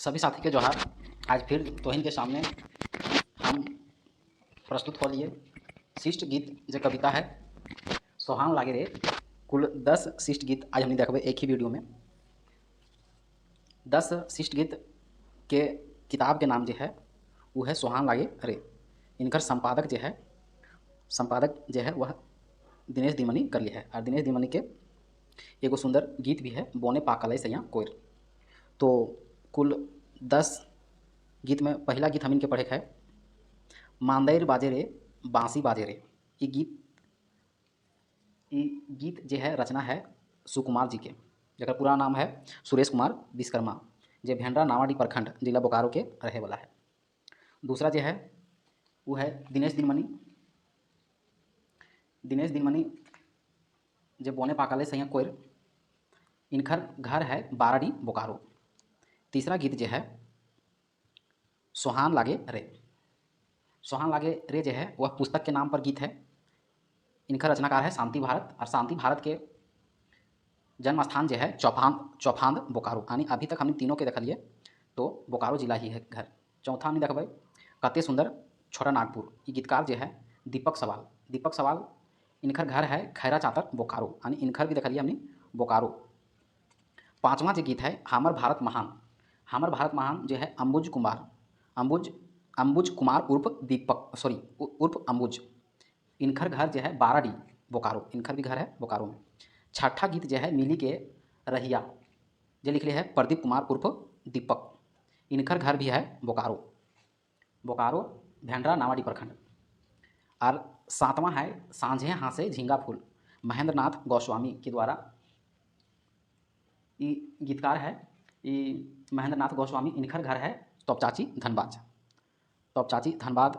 सभी साथी के जोहार। आज फिर तोहिन के सामने हम प्रस्तुत हो लिए शिष्ट गीत जो कविता है सोहान लागे रे। कुल 10 शिष्ट गीत आज हमने देखबे एक ही वीडियो में। 10 शिष्ट गीत के किताब के नाम जो है वो है सोहान लागे रे। इनकर संपादक जो है वह दिनेश दिमनी कर लिया है और दिनेश दिमनी के एगो सुंदर गीत भी है बोने पाकलय सैया कोयर। तो कुल 10 गीत में पहला गीत हम इनके पढ़े है मांदेर बाजे रे बांसी बाजे रे। ये गीत जो है रचना है सुकुमार जी के, जगह पूरा नाम है सुरेश कुमार विश्वकर्मा, जो भेंडरा नावाडी प्रखंड जिला बोकारो के रहे वाला है। दूसरा जो है वो है दिनेश दिनमणि जो बोने पाकाले सैया कोयर। इनकर घर है बाराडी बोकारो। तीसरा गीत जो है सोहान लागे रे जो है वह पुस्तक के नाम पर गीत है। इनका रचनाकार है शांति भारत और शांति भारत के जन्म स्थान जो है चौफांद बोकारो। यानी अभी तक हमने तीनों के देख लिए तो बोकारो जिला ही है घर। चौथा हमने देखबे कते सुंदर छोटा नागपुर। ये गीतकार जो है दीपक सवाल। इनकर घर है खैरा चातर बोकारो, यानी इनकर भी देख लिए हमने बोकारो। पाँचवा जो गीत है हमर भारत महान जो है अंबुज कुमार उर्फ अंबुज। इनकर घर जो है बाराडी बोकारो, इनकर भी घर है बोकारो में। छठा गीत जो है मिली के रहिया जो लिख लिया है प्रदीप कुमार उर्फ दीपक। इनकर घर भी है बोकारो भेंडरा नावाडी प्रखंड। और सातवां है सांझे हाँसे झींगा फूल महेंद्र नाथ गोस्वामी के द्वारा। ये गीतकार है ये महेंद्र नाथ गोस्वामी। इनकर घर है तोपचाची धनबाद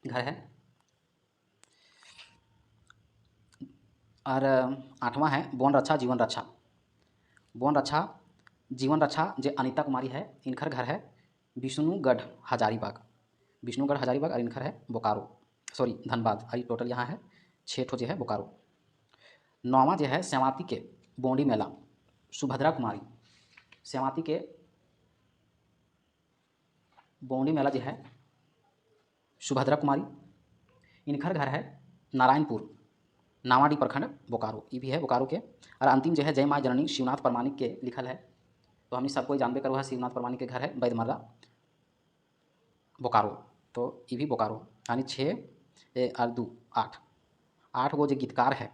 घर है। और आठवां है बोन रक्षा जीवन रक्षा जो अनीता कुमारी है। इनकर घर है विष्णुगढ़ हजारीबाग और इनकर है धनबाद। और टोटल यहाँ है 6 ठो जो है बोकारो। नौवां जो है सेवाती के बोंडी मेला सुभद्रा कुमारी। सेवाती के बोंडी मेला जो है सुभद्रा कुमारी। इनकर घर है नारायणपुर नावाडी प्रखंड बोकारो, ये भी है बोकारो के। और अंतिम जो है जय माँ जननी शिवनाथ परमानिक के लिखल है। तो हम सबको जानबे करो है शिवनाथ परमानिक के घर है बैदमर्रा बोकारो। तो ये भी बोकारो, यानी 6 और 2 8 गो जो गीतकार है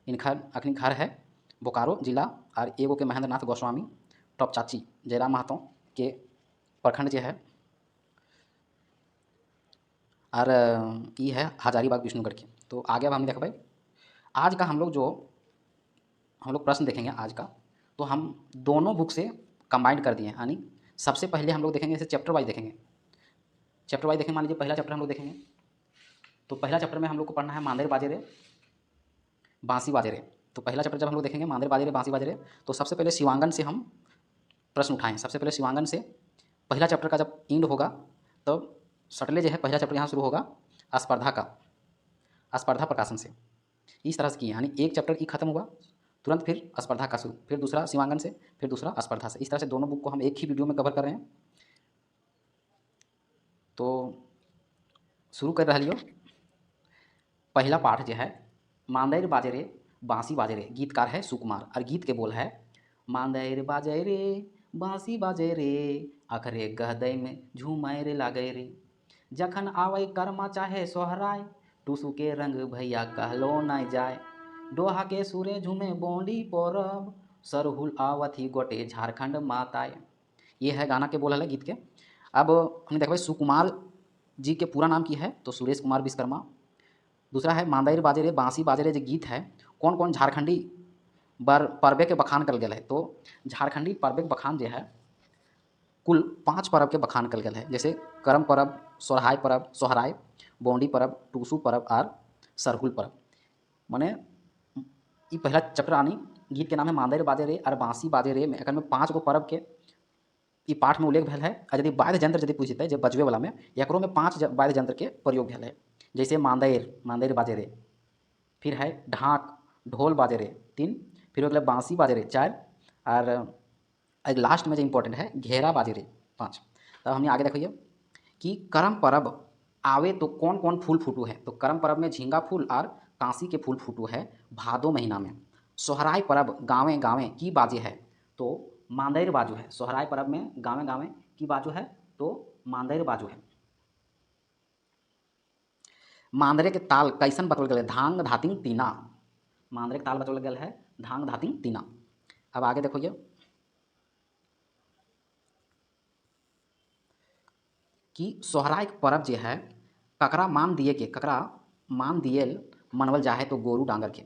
इनकर अखनी घर है बोकारो जिला। और एगो के महेंद्र नाथ गोस्वामी टॉप चाची जयराम महतो के प्रखंड जो है। और ये है हजारीबाग विष्णुगढ़ के। तो आगे अब हम देख भाई आज का हम लोग प्रश्न देखेंगे आज का। तो हम दोनों बुक से कंबाइंड कर दिए हैं, यानी सबसे पहले हम लोग देखेंगे इसे चैप्टर वाइज देखेंगे। मान लीजिए पहला चैप्टर हम लोग देखेंगे। तो पहला चैप्टर में हम लोग को पढ़ना है मांदेर बाजे रे बांसी बाजे रे। तो पहला चैप्टर जब हम लोग देखेंगे मांदेर बाजे रे बांसी बाजे रे, तो सबसे पहले शिवांगन से हम प्रश्न उठाएँ। सबसे पहले शिवांगन से पहला चैप्टर का जब एंड होगा तो सटले जो है पहला चैप्टर यहाँ शुरू होगा स्पर्धा प्रकाशन से। इस तरह से किए, यानी एक चैप्टर की खत्म हुआ तुरंत फिर स्पर्धा का शुरू, फिर दूसरा शिवांगन से, फिर दूसरा स्पर्धा से। इस तरह से दोनों बुक को हम एक ही वीडियो में कवर कर रहे हैं। तो शुरू कर रहा लियो। पहला पाठ जो है मांदेर बाजे रे बांसी बाजे रे। गीतकार है सुकुमार और गीत के बोल है मांदेर बाजे रे बांसी बाजे रे अखरे गहदय में झूमय रे लागे रे जखन आवे कर्मा चाहे सोहराय टूसू के रंग भैया कहलो न जाए डोहा के सुरे झूमे बोंडी पोरब सरहुल आवथी गोटे झारखंड माताए। ये है गाना के बोल है गीत के। अब हम देखो सुकुमार जी के पूरा नाम की है तो सुरेश कुमार विश्वकर्मा। दूसरा है मांदेर बाजे रे बांसी बाजे रे जो गीत है कौन कौन झारखंडी पर्वे के बखान कल गया है। तो झारखंडी पर्वे के बखान जो है कुल 5 पर्व के बखान कल गया है, जैसे करम पर्व, सोहराय, बोंडी पर्व, टूसू पर्व और सरहुल पर्व। माने ये पहला चैप्टर आनी गीत के नाम है मांदेर बाजे रे और बांसी बाजे रे में। एकर में 5 गो पर्व के ये पाठ में उल्लेख भेल है। और यदि वाद्य यंत्र यदि पूछते जब बजबे वाला में एकरो में 5 वाद्य यंत्र के प्रयोग भेल है, जैसे मांदेर बाजे रे, फिर है ढाक ढोल बाजे रे 3, फिर अगले बांसी बाजे रे 4 और एक लास्ट में जो इंपॉर्टेंट है घेरा बाजे रे 5। तब हमने आगे देखिए कि करम परब आवे तो कौन कौन फूल फूटू है। तो करम परब में झींगा फूल और कांसी के फूल फूटू है भादो महीना में। सोहराय परब गाँवे गाँवे की बाजे है तो मांदेर बाजू है। सोहराय परब में गाँवे गाँवे की बाजू है तो मांदेर बाजू है। मांदरे के ताल कैसन बतल गए धांग धातिंग तीना। मांदरे के ताल बतल गया है धांग धातिंग तीना। अब आगे देखो ये कि सोहराय पर्व जो है ककरा मान दिएल मनवल जाए तो गोरू डांगर के।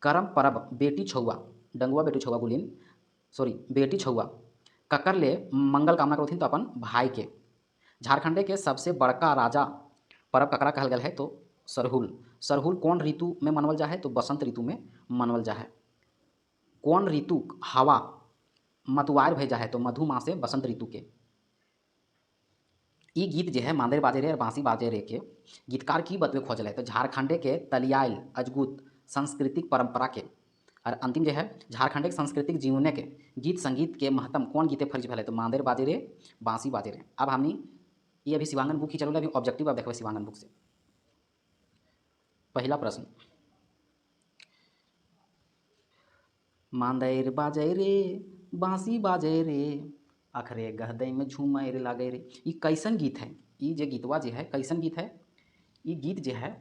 करम परब बेटी छुआ डंगुआ बेटी छुआ बोलिन सॉरी बेटी छुआ ककर ले मंगल कामना करथिन तो अपन भाई के। झारखंडे के सबसे बड़का राजा परब ककरा कहल गया है तो सरहुल। सरहुल कौन ऋतु में मनवल जा है तो बसंत ऋतु में मनवल जा है। कौन ऋतु हवा मतवार भेजा है तो मधुमासे बसंत ऋतु के। ई गीत जो है मांदेर बाजे रे और बांसी बाजे रे के गीतकार की बतवे खोजल है तो झारखंडे के तलियाल अजगुत सांस्कृतिक परंपरा के। और अंतिम जो है झारखंडे के सांस्कृतिक जीवने के गीत संगीत के महत्व कौन गीते फर्ज भले तो मांदेर बाजे रे बांसी बाजे रे। अब हमने ये अभी शिवांगन बुक ही चलो अभी ऑब्जेक्टिव अब देखो शिवांगन बुक से। पहला प्रश्न मांदेर बाजे रे बांसी बाजे रे अखरे गहदई में झूमर लागे रे। ये कैसन गीत है। ये जो गीतवा जो है कैसन गीत है। ये गीत जो है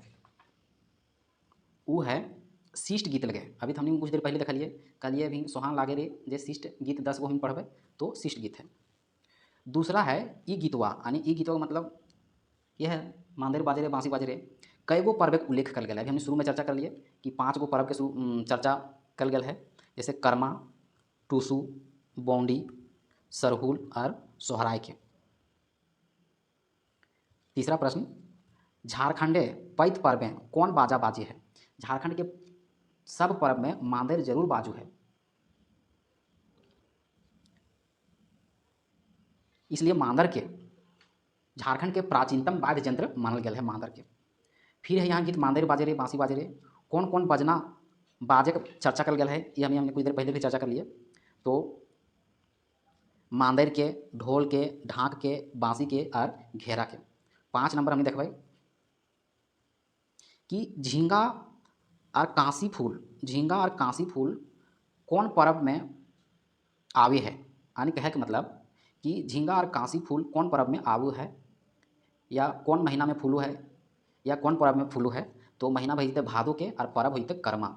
वो है शिष्ट गीत लगे। अभी तो हमने कुछ देर पहले देखलिए कलिए अभी सोहान लागे रे जे शिष्ट गीत 10 गो हम पढ़बे तो शिष्ट गीत है। दूसरा है ई गीतवा यानी ई गीतवा का मतलब यह है मांदेर बाजे रे बांसी बाजे रे कई गो पर्व के उल्लेख कर गया है। हमने शुरू में चर्चा कर लिए कि 5 गो पर्व के चर्चा कर गया है जैसे कर्मा टूसू बौंडी सरहुल और सोहराय के। तीसरा प्रश्न झारखंडे पैत पर्व में कौन बाजा बाजी है। झारखंड के सब पर्व में मांदेर जरूर बाजू है इसलिए मांदर के झारखंड के प्राचीनतम वाद्य यंत्र मानल गया है मांदर के। फिर है यहाँ गीत मांदेर बाजे रे बांसी बाजे रे कौन कौन बजना बाजे का चर्चा कर गया है ये हमने कुछ देर पहले भी चर्चा कर लिए। तो मांदेर के ढोल के ढाक के बांसी के और घेरा के। 5 नंबर हमने देखा कि झींगा और कांसी फूल कौन पर्व में आवे है। यानी कहे के मतलब कि झींगा और कांसी फूल कौन पर्व में आवू है या कौन महीना में फूलू है या कौन पर्व में फूलू है। तो महीना भजते भादो के और पर्व होते कर्मा।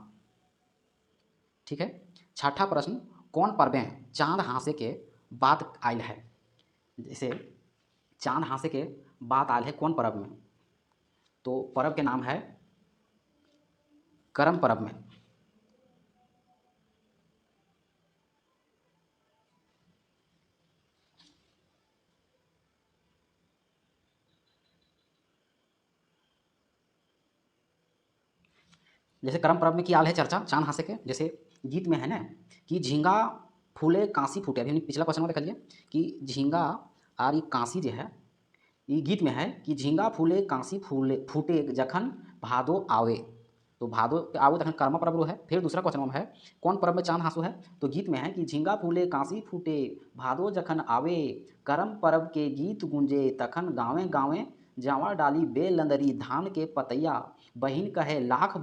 ठीक है। छठा प्रश्न कौन पर्वें चांद हांसे के बाद आयल है। जैसे चांद हांसे के बाद आयल है कौन पर्व में तो पर्व के नाम है करम पर्व में। जैसे करम पर्व में की आल है चर्चा चांद हांसे के जैसे गीत में है ना कि झींगा फूले कांसी फूटे। अभी हमने पिछला क्वेश्चन में देख लिया कि झींगा और ये कांसी जो है ये गीत में है कि झींगा फूले कांसी फूटे जखन भादो आवे। तो भादो आवे तखन कर्मा पर्व है। फिर दूसरा क्वेश्चन में है कौन पर्व में चांद हांसू है तो गीत में है कि झींगा फूले कांसी फूटे भादो जखन आवे करम पर्व के गीत गूंजे तखन गाँवे गाँवे जावा डाली बेलंदरी धान के पतैया बहिन कहे लाख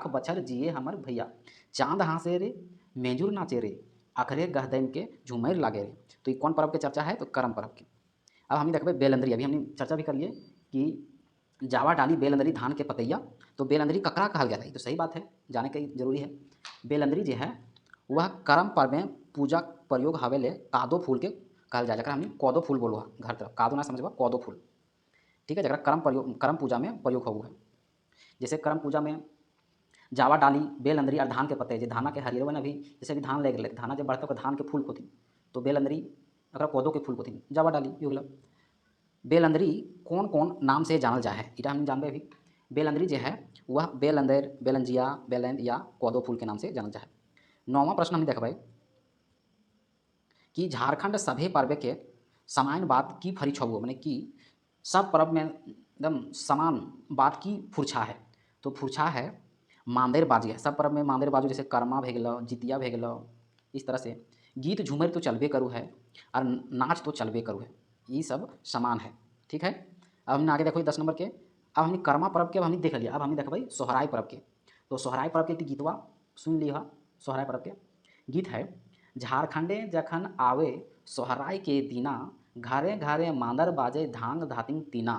बछर जिए हमर भैया। चांद हांसे रे मेजुर नाचे रे अखरे गहदैन के झूमर लागे रे। तो ये कौन पर्व के चर्चा है तो करम पर्व की। अब हम देखते बेलंदरी अभी हमने चर्चा भी कर लिए कि जावा डाली बेलंदरी धान के पतैया। तो बेलंदरी ककरा कहल गया था तो सही बात है जाने के जरूरी है। बेलंदरी जो है वह करम पर्व में पूजा प्रयोग हवे ले कादो फूल के कहल जाए जरा हमने कौदो फूल बोलो घर तरफ कादो ना समझबा कौदो फूल। ठीक है जरा करम पूजा में प्रयोग हो है। जैसे करम पूजा में जावा डाली बेलंदरी और धान के पत्ते जो धाना के हरियर बन अभी जैसे अभी धान लगे धाना जब बढ़ते धान के फूल होती तो बेलंदरी अगर कौदो के फूल होती जावा डाली ये होगा। बेलंदरी कौन कौन नाम से जानल जाए है इटा हम जानबे अभी। बेलंदरी जो है वह बेलंदर बेलंजिया बेलंद या कौदो फूल के नाम से जानल जाए। 9वां प्रश्न हम देखबे कि झारखंड सभे पर्व के समान बात की फरी छबो मैंने कि सब पर्व में एकदम समान बात की फुरछा है। तो फुरछा है मांदेर बाजी है सब पर्व में मांदेर बाजू जैसे कर्मा भे गलो जितिया भे गलो इस तरह से गीत झूमर तो चलबे करू है और नाच तो चलबे करू है, ये सब समान है। ठीक है, अब हमने आगे देखो 10 नंबर के, अब हमने कर्मा पर्व के अब हमने देख लिया, अब हमने देखो भाई सोहराय पर्व के। तो सोहराय पर्व के गीतवा सुन लिया। सोहराय पर्व के गीत है, झारखंडे जखन आवे सोहराय के दिना, घरे घरे मांदर बाजे धांग धातिंग तीना,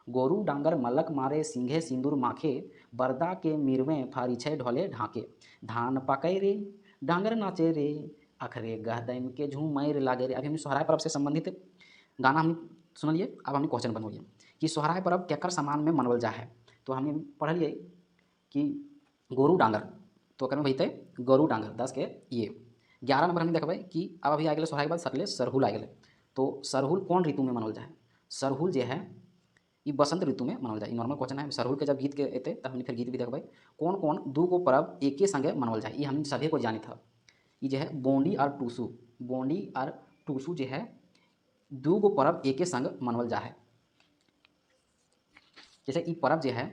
गोरू डांगर मलक मारे सिंघे सिंदूर माखे, बरदा के मिरवे फारिछे ढोले ढाके, धान पकै रे डांगर नाचे रे, अखरे गहदैम के झूमर लागे रे। अभी हमने सोहराय पर्व से संबंधित गाना हमने सुनलिए। अब हमने क्वेश्चन बनवलिए कि सोहराय पर्व केकर समान में मनवल जा है। तो हमने पढ़लिए कि गोरू डांगर, तो ओकर में भैते गोरू डांगर 10 के ये। 11 नंबर हमने देखबै कि अब अभी आ गए सोहराय के बाद सटले सरहुल आ गए। तो सरहुल कौन ऋतु में मनवल जाए। सरहुल जो है ये बसंत ऋतु में मनवल जाए। नॉर्मल क्वेश्चन है। सरहुल के जब गीत के अते तब हमने फिर गीत भी देखबै कौन कौन दू गो पर्व एके संगे मनवल जाए। ये हमने सभी को जानी था। ये जो है बोंडी और टूसू, बोंडी और टूसू जो है दू गो पर्व एके संग मनवल जा है। जैसे ये पर्व जो है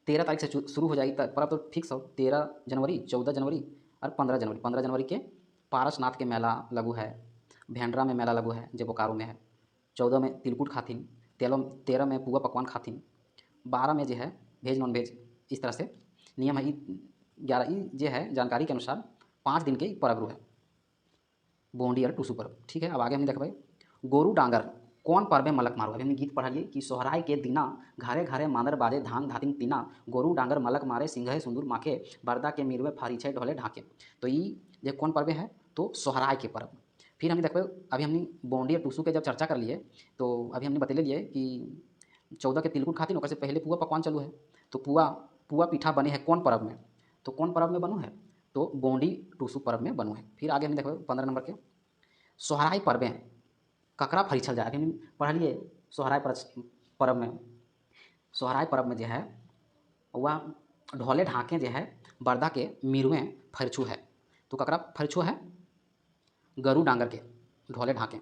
13 तारीख से शुरू हो जाएगी, पर्व तो फिक्स हो 13 जनवरी, 14 जनवरी और 15 जनवरी। 15 जनवरी के पारसनाथ के मेला लगू है, भेंडरा में मेला लगू है जो बोकारो में है, 14 में तिलकुट खातिन, 13 में पुआ पकवान खातिन, 12 में जो है भेज नॉन भेज। इस तरह से नियम है। 11 जो है जानकारी के अनुसार 5 दिन के पर्व है बोंडी और टूसू पर्व। ठीक है, अब आगे हम देखबै गोरू डांगर कौन पर्व में मलक मारो। अभी हमने गीत पढ़लिए कि सोहराय के दिना घरे घरे मांदर बाजे धांग धातिंग तीना, गोरू डांगर मलक मारे सिंघे सिंदूर माखे, बरदा के मिरवे फारिछे ढोले ढाके। तो ये कौन पर्व है, तो सोहराय के पर्व। फिर हमने देखो अभी हमने बोंडी और टूसू के जब चर्चा कर लिए तो अभी हमने बतले लिए कि 14 के तिलकुट खातिन, ओकर से पहले पुआ पकवान चलू है। तो पुआ पीठा बने है कौन पर्व में, तो कौन पर्व में बनू है, तो बोंडी टूसू पर्व में बनू है। फिर आगे हम देखो 15 नंबर के सोहराय पर्वें ककरा फरिछल जाए। अभी हम पढ़लिए सोहराय पर्व में, सोहराय पर्व में जो है वह ढोले ढाके जो है बरदा के मिरुएं फरछू है। तो ककरा फरछू है, गरू डांगर के ढोले ढाके।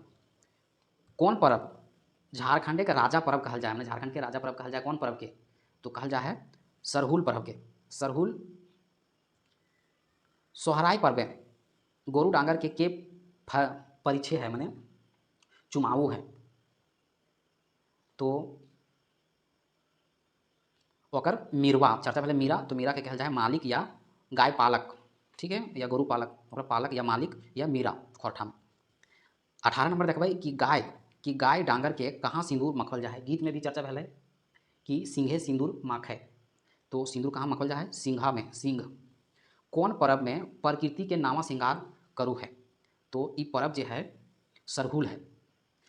कौन पर्व, झारखंडे के राजा पर्व कहल जाए। हमने झारखंड के राजा पर्व कहल जाए कौन पर्व के, तो कहल जाए है सरहुल पर्व के। सरहुल सोहराय पर्व गोरू डांगर के परिचय है, मैंने चुमाऊ है। तो ओकर मीरवा चर्चा पहले मीरा, तो मीरा के कहल जाए मालिक या गाय पालक। ठीक है, या गोरू पालक, ओकर पालक या मालिक या मीरा खोरठा में। 18 नंबर देखबै कि गाय डांगर के कहाँ सिंदूर मखल जाए। गीत में भी चर्चा भले कि सिंघे सिंदूर माखे। तो सिंदूर कहाँ मखल जाए, सिंघा में, सिंघ। कौन पर्व में प्रकृति के नावा श्रृंगार करू है, तो ये पर्व जो है सरहुल है।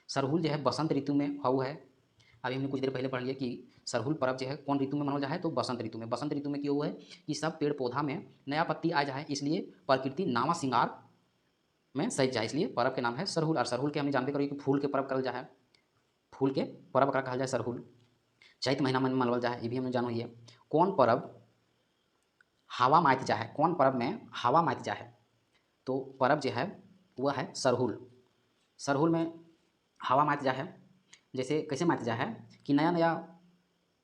सरहुल जो है बसंत ऋतु में हऊ है। अभी हमने कुछ देर पहले पढ़ लिया कि सरहुल पर्व जो है कौन ऋतु में मनाया जाए, तो बसंत ऋतु में। बसंत ऋतु में क्यों है कि सब पेड़ पौधा में नया पत्ती आ जाए, इसलिए प्रकृति नावा श्रृंगार में सज जाए, इसलिए पर्व के नाम है सरहुल। और सरहुल के हमने जानते करिए कि फूल के पर्व करल जाए, फूल के पर्व का कहल जाए सरहुल। चैत महीना में मनवल जाए, ये भी हमने जानो। ये कौन पर्व हवा माइत जाए, कौन पर्व में हवा माइत जाए, तो पर्व जो है वह है सरहुल। सरहुल में हवा माइत जाए, जैसे कैसे माइत जाए कि नया नया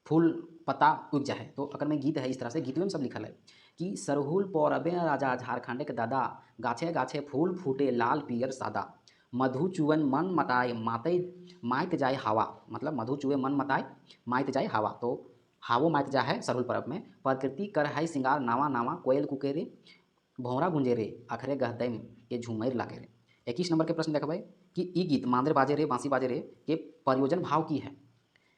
फूल पत्ता उग जाए। तो अकर में गीत है इस तरह से, गीत में सब लिखल है कि सरहुल पौरबे राजा झारखंड के दादा, गाछे गाछे फूल फूटे लाल पियर सादा, मधु चुवन मन मताए माते माइत जाए हवा। मतलब मधु चुए मन मताए माइत जाए हवा। तो हावो माइत जा है सरहुल पर्व में। प्रकृति कर है सिंगार नावा नावा, कोयल कुकेरे भौरा गुंजे रे, अखरे गहदैम के झूमर लागे रे। 21 नंबर के प्रश्न देखबै कि ई गीत मांदर बाजे रे बांसी बाजे रे के प्रयोजन भाव की है।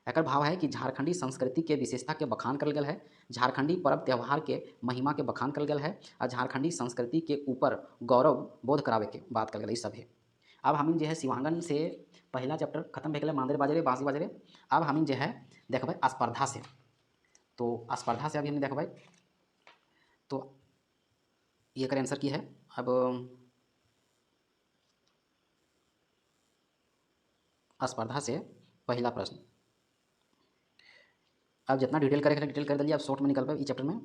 एकर भाव है कि झारखंडी संस्कृति के विशेषता के बखान करल गया है, झारखंडी पर्व त्यौहार के महिमा के बखान करल गया है, और झारखंडी संस्कृति के ऊपर गौरव बोध करावे के बात करल गया। सब है। अब हम जो है शिवांगन से पहला चैप्टर खत्म हो गया, मांदर बाजे रे बांसी बाजे रे। अब हम जो है देखबै स्पर्धा से। तो स्पर्धा से अभी हम देखबै तो ये कर आंसर की है। अब स्पर्धा से पहला प्रश्न, अब जितना डिटेल करे डिटेल कर दिलिए। अब शॉर्ट में निकल पाए इस चैप्टर में।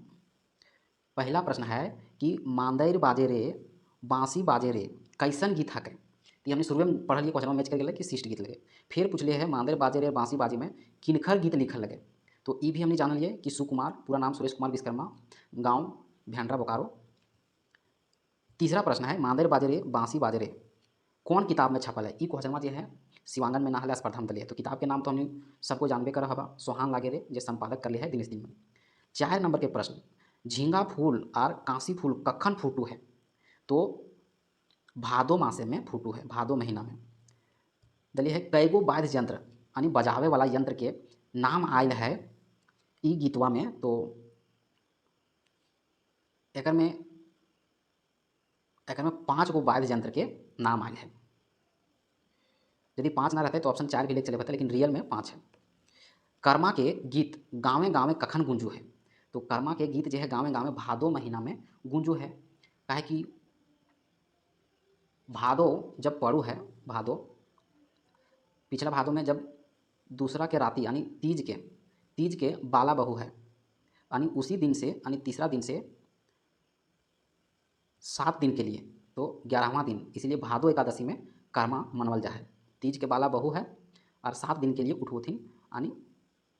पहला प्रश्न है कि मांदर बाजे रे बांसी बाजे रे कैसन गीत हके। तो हमने शुरू में पढ़ लिए, क्वेश्चन में मैच कर गए कि शिष्ट गीत लगे। फिर पूछ लिए है मांदर बाजे रे बांसी बाजी में किनखर गीत लिखल लगे। तो ये भी हमने जान लिए कि सुकुमार, पूरा नाम सुरेश कुमार विश्वकर्मा, गाँव भेंडरा बोकारो, तीसरा प्रश्न है मांदेर बाजरे बांसी बाजरे कौन किताब में छपल है। ई क्वेश्चन जे है शिवांगन में नाहले स्पर्धा में दिले है। तो किताब के नाम तो हमने सबको जानबे कर हवा, सोहान लागेरे जे संपादक कर लिया है दिनेश दिनमन। 4 नंबर के प्रश्न झींगा फूल और कांसी फूल कखन फूटू है। तो भादो मासे में फूटू है, भादो महीना में। दलिए है कईगो वाद्य यंत्र यानी बजावे वाला यंत्र के नाम आयल है ई गीतवा में। तो एकर में 5 गो वाद्य यंत्र के नाम आयल है। यदि 5 ना रहते तो ऑप्शन 4 भी लेके चले होते, लेकिन रियल में 5 है। कर्मा के गीत गाँवे गाँवे कखन गूंजू है। तो कर्मा के गीत जो है गाँवे गाँवे भादो महीना में गूंजू है। काहे कि भादो जब पड़ू है, भादो पिछला भादो में जब दूसरा के राती यानी तीज के बाला बहू है, यानी उसी दिन से यानी तीसरा दिन से 7 दिन के लिए, तो 11वां दिन, इसलिए भादो एकादशी में कर्मा मनवल जा है। तीज के बाला बहू है और 7 दिन के लिए उठोथिन यानी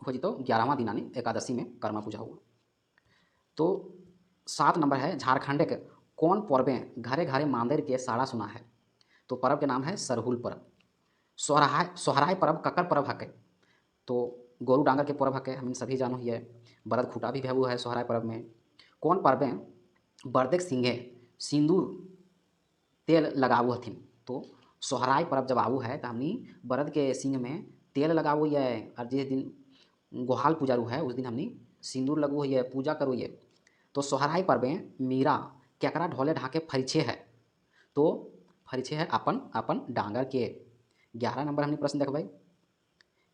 हो जी तो 11वां दिन यानी एकादशी में कर्मा पूजा हुआ। तो 7 नंबर है झारखंड के कौन पर्वें घरे घरे मांदेर के साड़ा सुना है। तो पर्व के नाम है सरहुल पर्व। सोहराय पर्व ककर पर्व हके। तो गोरू डांगर के पर्व हके, हम सभी जानो ही है। बरद खूटा भी भेबू है सोहराय पर्व में। कौन पर्वें बरदेक सिंगे सिंदूर तेल लगावो हथिन। तो सोहराय पर्व जब आबू है तो हमनी बरद के सिंग में तेल लगावो है, और जिस दिन गोहाल पूजा रू है उस दिन हमनी सिंदूर लगवो है, पूजा करो है। तो सोहराय पर्वें मीरा केकरा ढोले ढाके फरिछे है। तो फरिछे है अपन अपन डांगर के। 11 नंबर हमने प्रश्न देखबै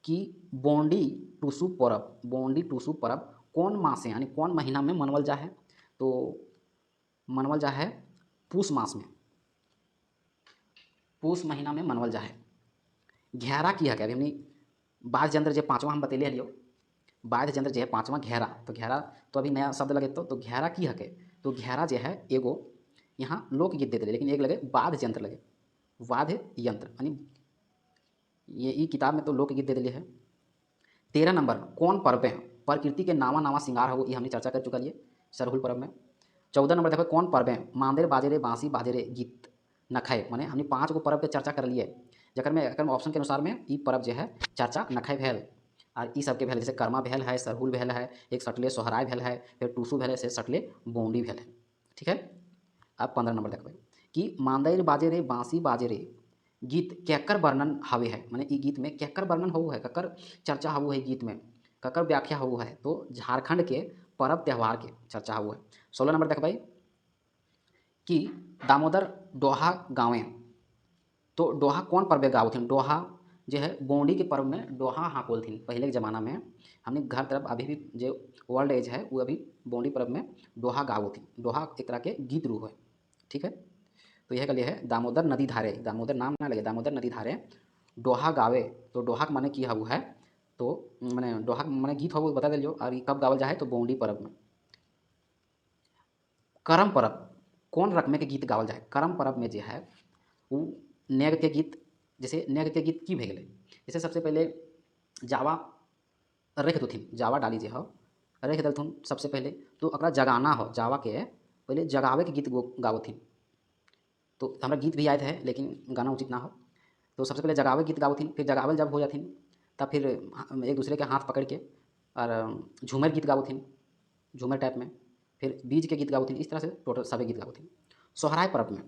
कि बोंडी टूसू पर्व कौन मास यानी कौन महीना में मनवल जा है। तो मनवल जा है पूस मास में, पूस महीना में मनवल जा है। घेरा की है, अभी हमने वाद्य यंत्र जो 5वां हम बतेले हलियो, वाद्य यंत्र जो है 5वां घेरा। तो घेरा तो अभी नया शब्द लगे तो घेरा की हके। तो घेरा जो है एगो यहाँ लोकगीत दे दिले, लेकिन एक लगे वाद्य यंत्र लगे, वाद्य यंत्र यानी ये ई किताब में तो लोकगीत दे दिले है। 13 नंबर कौन पर्व है प्रकृति के नावा नावा श्रृंगार हो, ये हमने चर्चा कर चुका लिए सरहुल पर्व में। 14 नंबर देखो कौन पर्व है मांदेर बाजेरे बांसी बाजेरे गीत नखय। माने हमने 5 गो पर्व के चर्चा कर लिए, जकर में ऑप्शन के अनुसार में ई पर्व जो है चर्चा नखय भेल और ई सबके भेल, जैसे कर्मा भेल है, सरहुल भेल है, एक सटले सोहराय भेल है, फिर टूसू भेल है, से सटले बोंडी भेल है। ठीक है। अब 15 नंबर देखबै कि मांदेर बाजेरे बांसी बाजेरे गीत केकर वर्णन हवे है। माने ई गीत में केकर वर्णन हो है, ककर चर्चा हो है गीत में, ककर व्याख्या हो है। तो झारखंड के पर्व त्यौहार के चर्चा हो है। 16 नंबर देखबै कि दामोदर डोहा गाँवे। तो डोहा कौन पर्व गावथिन। डोहा जो है बोंडी के पर्व में डोहा हाँकोलथिन पहले के ज़माना में। हमने घर तरफ अभी भी जो ओल्ड एज है वो अभी बोंडी पर्व में डोहा गावथिन। डोहा एक तरह के गीत रूप है। ठीक है। तो यह कलिए है दामोदर नदी धारे, दामोदर नाम ना लगे, दामोदर नदी धारे डोहा गावे। तो डोहा के माने की हबू है। तो मैंने डोहा माने गीत हो बता दिलियो, और कब गावल जाए तो बोंडी पर्व में। करम पर्व कौन रकमे के गीत गावल जाए। करम पर्व में जो है वो नेग के गीत, जैसे नेग के गीत की भे गए, जैसे सबसे पहले जावा रख देथिन, जावा डाली जे हो रख देथुन सबसे पहले। तो अकरा जगाना हो, जावा के पहले जगावे के गीत गावथिन। तो हमारा गीत भी याद है लेकिन गाना उचित ना हो। तो सबसे पहले जगावे गीत गावथिन, फिर जगावल जब हो जाथिन तब फिर एक दूसरे के हाथ पकड़ के और झूमर गीत गावथिन, झूमर टाइप में, फिर बीज के गीत गावथिन। इस तरह से टोटल सभी गीत गावथिन। सोहराय पर्व में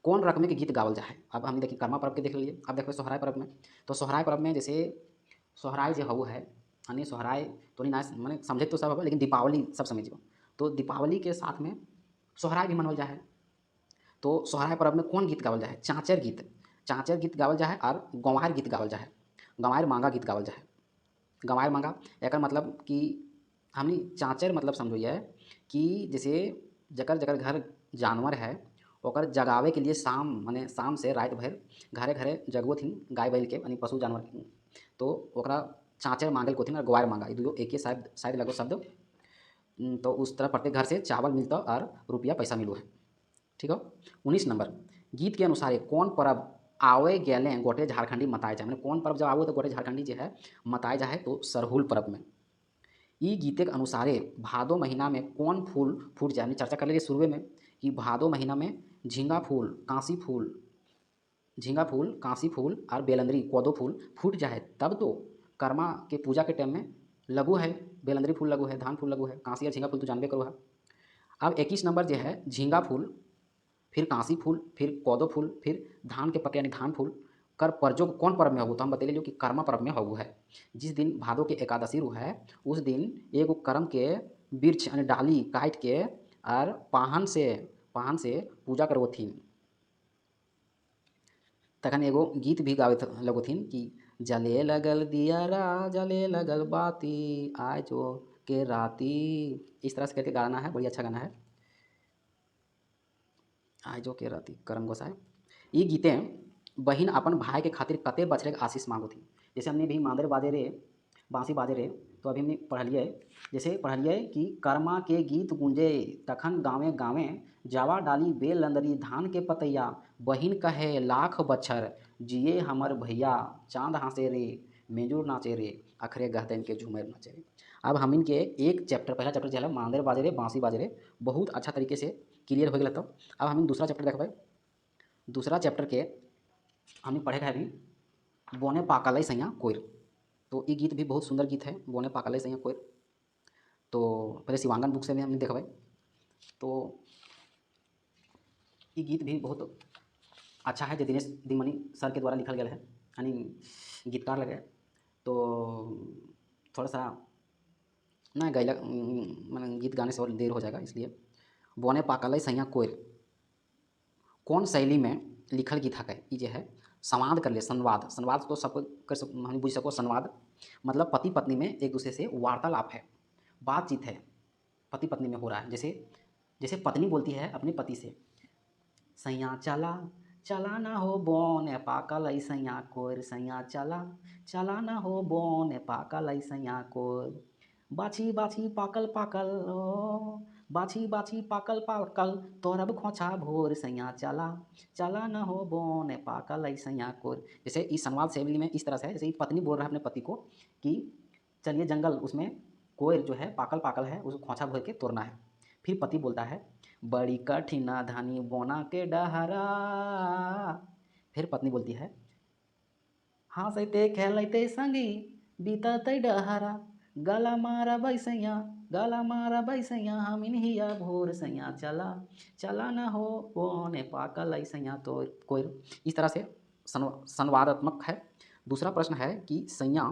कौन रकमे के गीत गावल जाए। अब हम देखिए कर्मा पर्व के देख लीजिए। अब देखो सोहराय पर्व में, तो सोहराय पर्व में जैसे सोहराय जो हो है यानी सोहराय तो नहीं ना मैंने समझे तो सब हो, लेकिन दीपावली सब समझिए। तो दीपावली के साथ में सोहराय भी मनवल जाए। तो सोहराय पर्व में कौन गीत गावल जाए। चाँचर गीत गावल जाए और गंवार गीत गावल जाए, गंवार मांगा गीत गावल जाए। गंवार मांगा एक मतलब कि हमनी चाँचर मतलब समझिए कि जैसे जकर जकर घर जानवर है ओकर जगावे के लिए शाम माने शाम से रात भर घरे घरे जगवथिन गाय बैल के यानी पशु जानवर के। तो ओकरा चाँचर मांगल कोथिन और गवार मांगा, ये दो एक ही शायद लगो शब्द। तो उस तरह प्रत्येक घर से चावल मिलता और रुपया पैसा मिलो है। ठीक है। 19 नंबर गीत के अनुसार कौन पर्व आवे गेले गोटे झारखंडी मताए जाए। मैंने कौन पर्व जब आवो तो गोटे झारखंडी जो है मताए जाए। तो सरहुल पर्व में ई गीते के अनुसारे भादो महीना में कौन फूल फूट जाए। हमने चर्चा कर ली शुरू में कि भादो महीना में झींगा फूल कांसी फूल, झींगा फूल कांसी फूल और बेलंदरी कोदो फूल फूट जाए तब तो कर्मा के पूजा के टाइम में लगू है। बेलंदरी फूल लगू है, धान फूल लगू है, कांसी और झींगा फूल तो जानबे करो है। अब 21 नंबर जो है झींगा फूल, फिर कांसी फूल, फिर कोदो फूल, फिर धान के पत्ते यानी धान फूल कर परजोग कौन पर्व में होगू, तो हम बतेले जो कि कर्मा पर्व में होगू है। जिस दिन भादो के एकादशी रू है उस दिन एगो कर्म के वृक्ष यानी डाली काट के और पाहन से पूजा करवथिन। तखन एगो गीत भी गावे लगोथिन कि जले लगल दियारा जले लगल बाती आय जो के राती। इस तरह से करके गाना है, बड़ी अच्छा गाना है, आय जो के राती करम गोसाई। ये गीतें बहिन अपन भाई के खातिर कते बछड़े के आशीष मांगो थी। जैसे हमने भी मांदर बाजे रे बाँसी बाजे रे, तो अभी हमने पढ़लिए, जैसे पढ़लिए कि कर्मा के गीत गूंजे तखन गाँवे गाँवे जावा डाली बेल लंदरी धान के पतैया बहिन कहे लाख बच्छर जिए हमर भैया चांद हंसे रे मेजूर नाचे रे अखरे गहतन के झूमर नाचे रे। अब हम इनके एक चैप्टर पहला चैप्टर जो है मांदर बाजे रे बाँसी बाजे रे बहुत अच्छा तरीके से क्लियर हो गया। तो अब हम दूसरा चैप्टर देखबे। दूसरा चैप्टर के हमने पढ़े है अभी बोने पाकल सैया कोयर। तो ये गीत भी बहुत सुंदर गीत है, बोने पाकल सैया कोयर। तो पहले शिवांगन बुक से भी हमने देखबे। तो ये गीत भी बहुत अच्छा है जो दिनेश दिमनी सर के द्वारा लिखल गया है, यानी गीतकार लगे। तो थोड़ा सा ना गैला मैंने गीत गाने से और देर हो जाएगा, इसलिए बोने पाकल सैया कोयर कौन शैली में लिखल गीत है। ये जो है संवाद कर ले, संवाद संवाद तो सब कर हम बुझ सको। संवाद मतलब पति पत्नी में एक दूसरे से वार्तालाप है, बातचीत है, पति पत्नी में हो रहा है। जैसे जैसे पत्नी बोलती है अपने पति से, सैया चला चला ना हो बोने पाकल सैया कोर, सैया चला चला ना हो बोने पाकल सैया कोर, बाछी बाछी पाकल पाकल ओ बाछी बाछी पाकल पाकल तोरब खोछा भोर सैया चला चला न हो बोने पाकल सैया कोर। जैसे इस संवाद शैली में इस तरह से है, जैसे पत्नी बोल रहा है अपने पति को कि चलिए जंगल, उसमें कोयर जो है पाकल पाकल है उसको खोछा भर के तोड़ना है। फिर पति बोलता है बड़ी कठिन धानी बोना के डहरा। फिर पत्नी बोलती है हंसते खेलते संगी बीतते डहरा गला मारा बैसैया गला मारा बैसैया हमिन हिया भोर सैया चला चला न हो बोने पाकल सैया तो कोयर। इस तरह से संवादात्मक है। दूसरा प्रश्न है कि सैया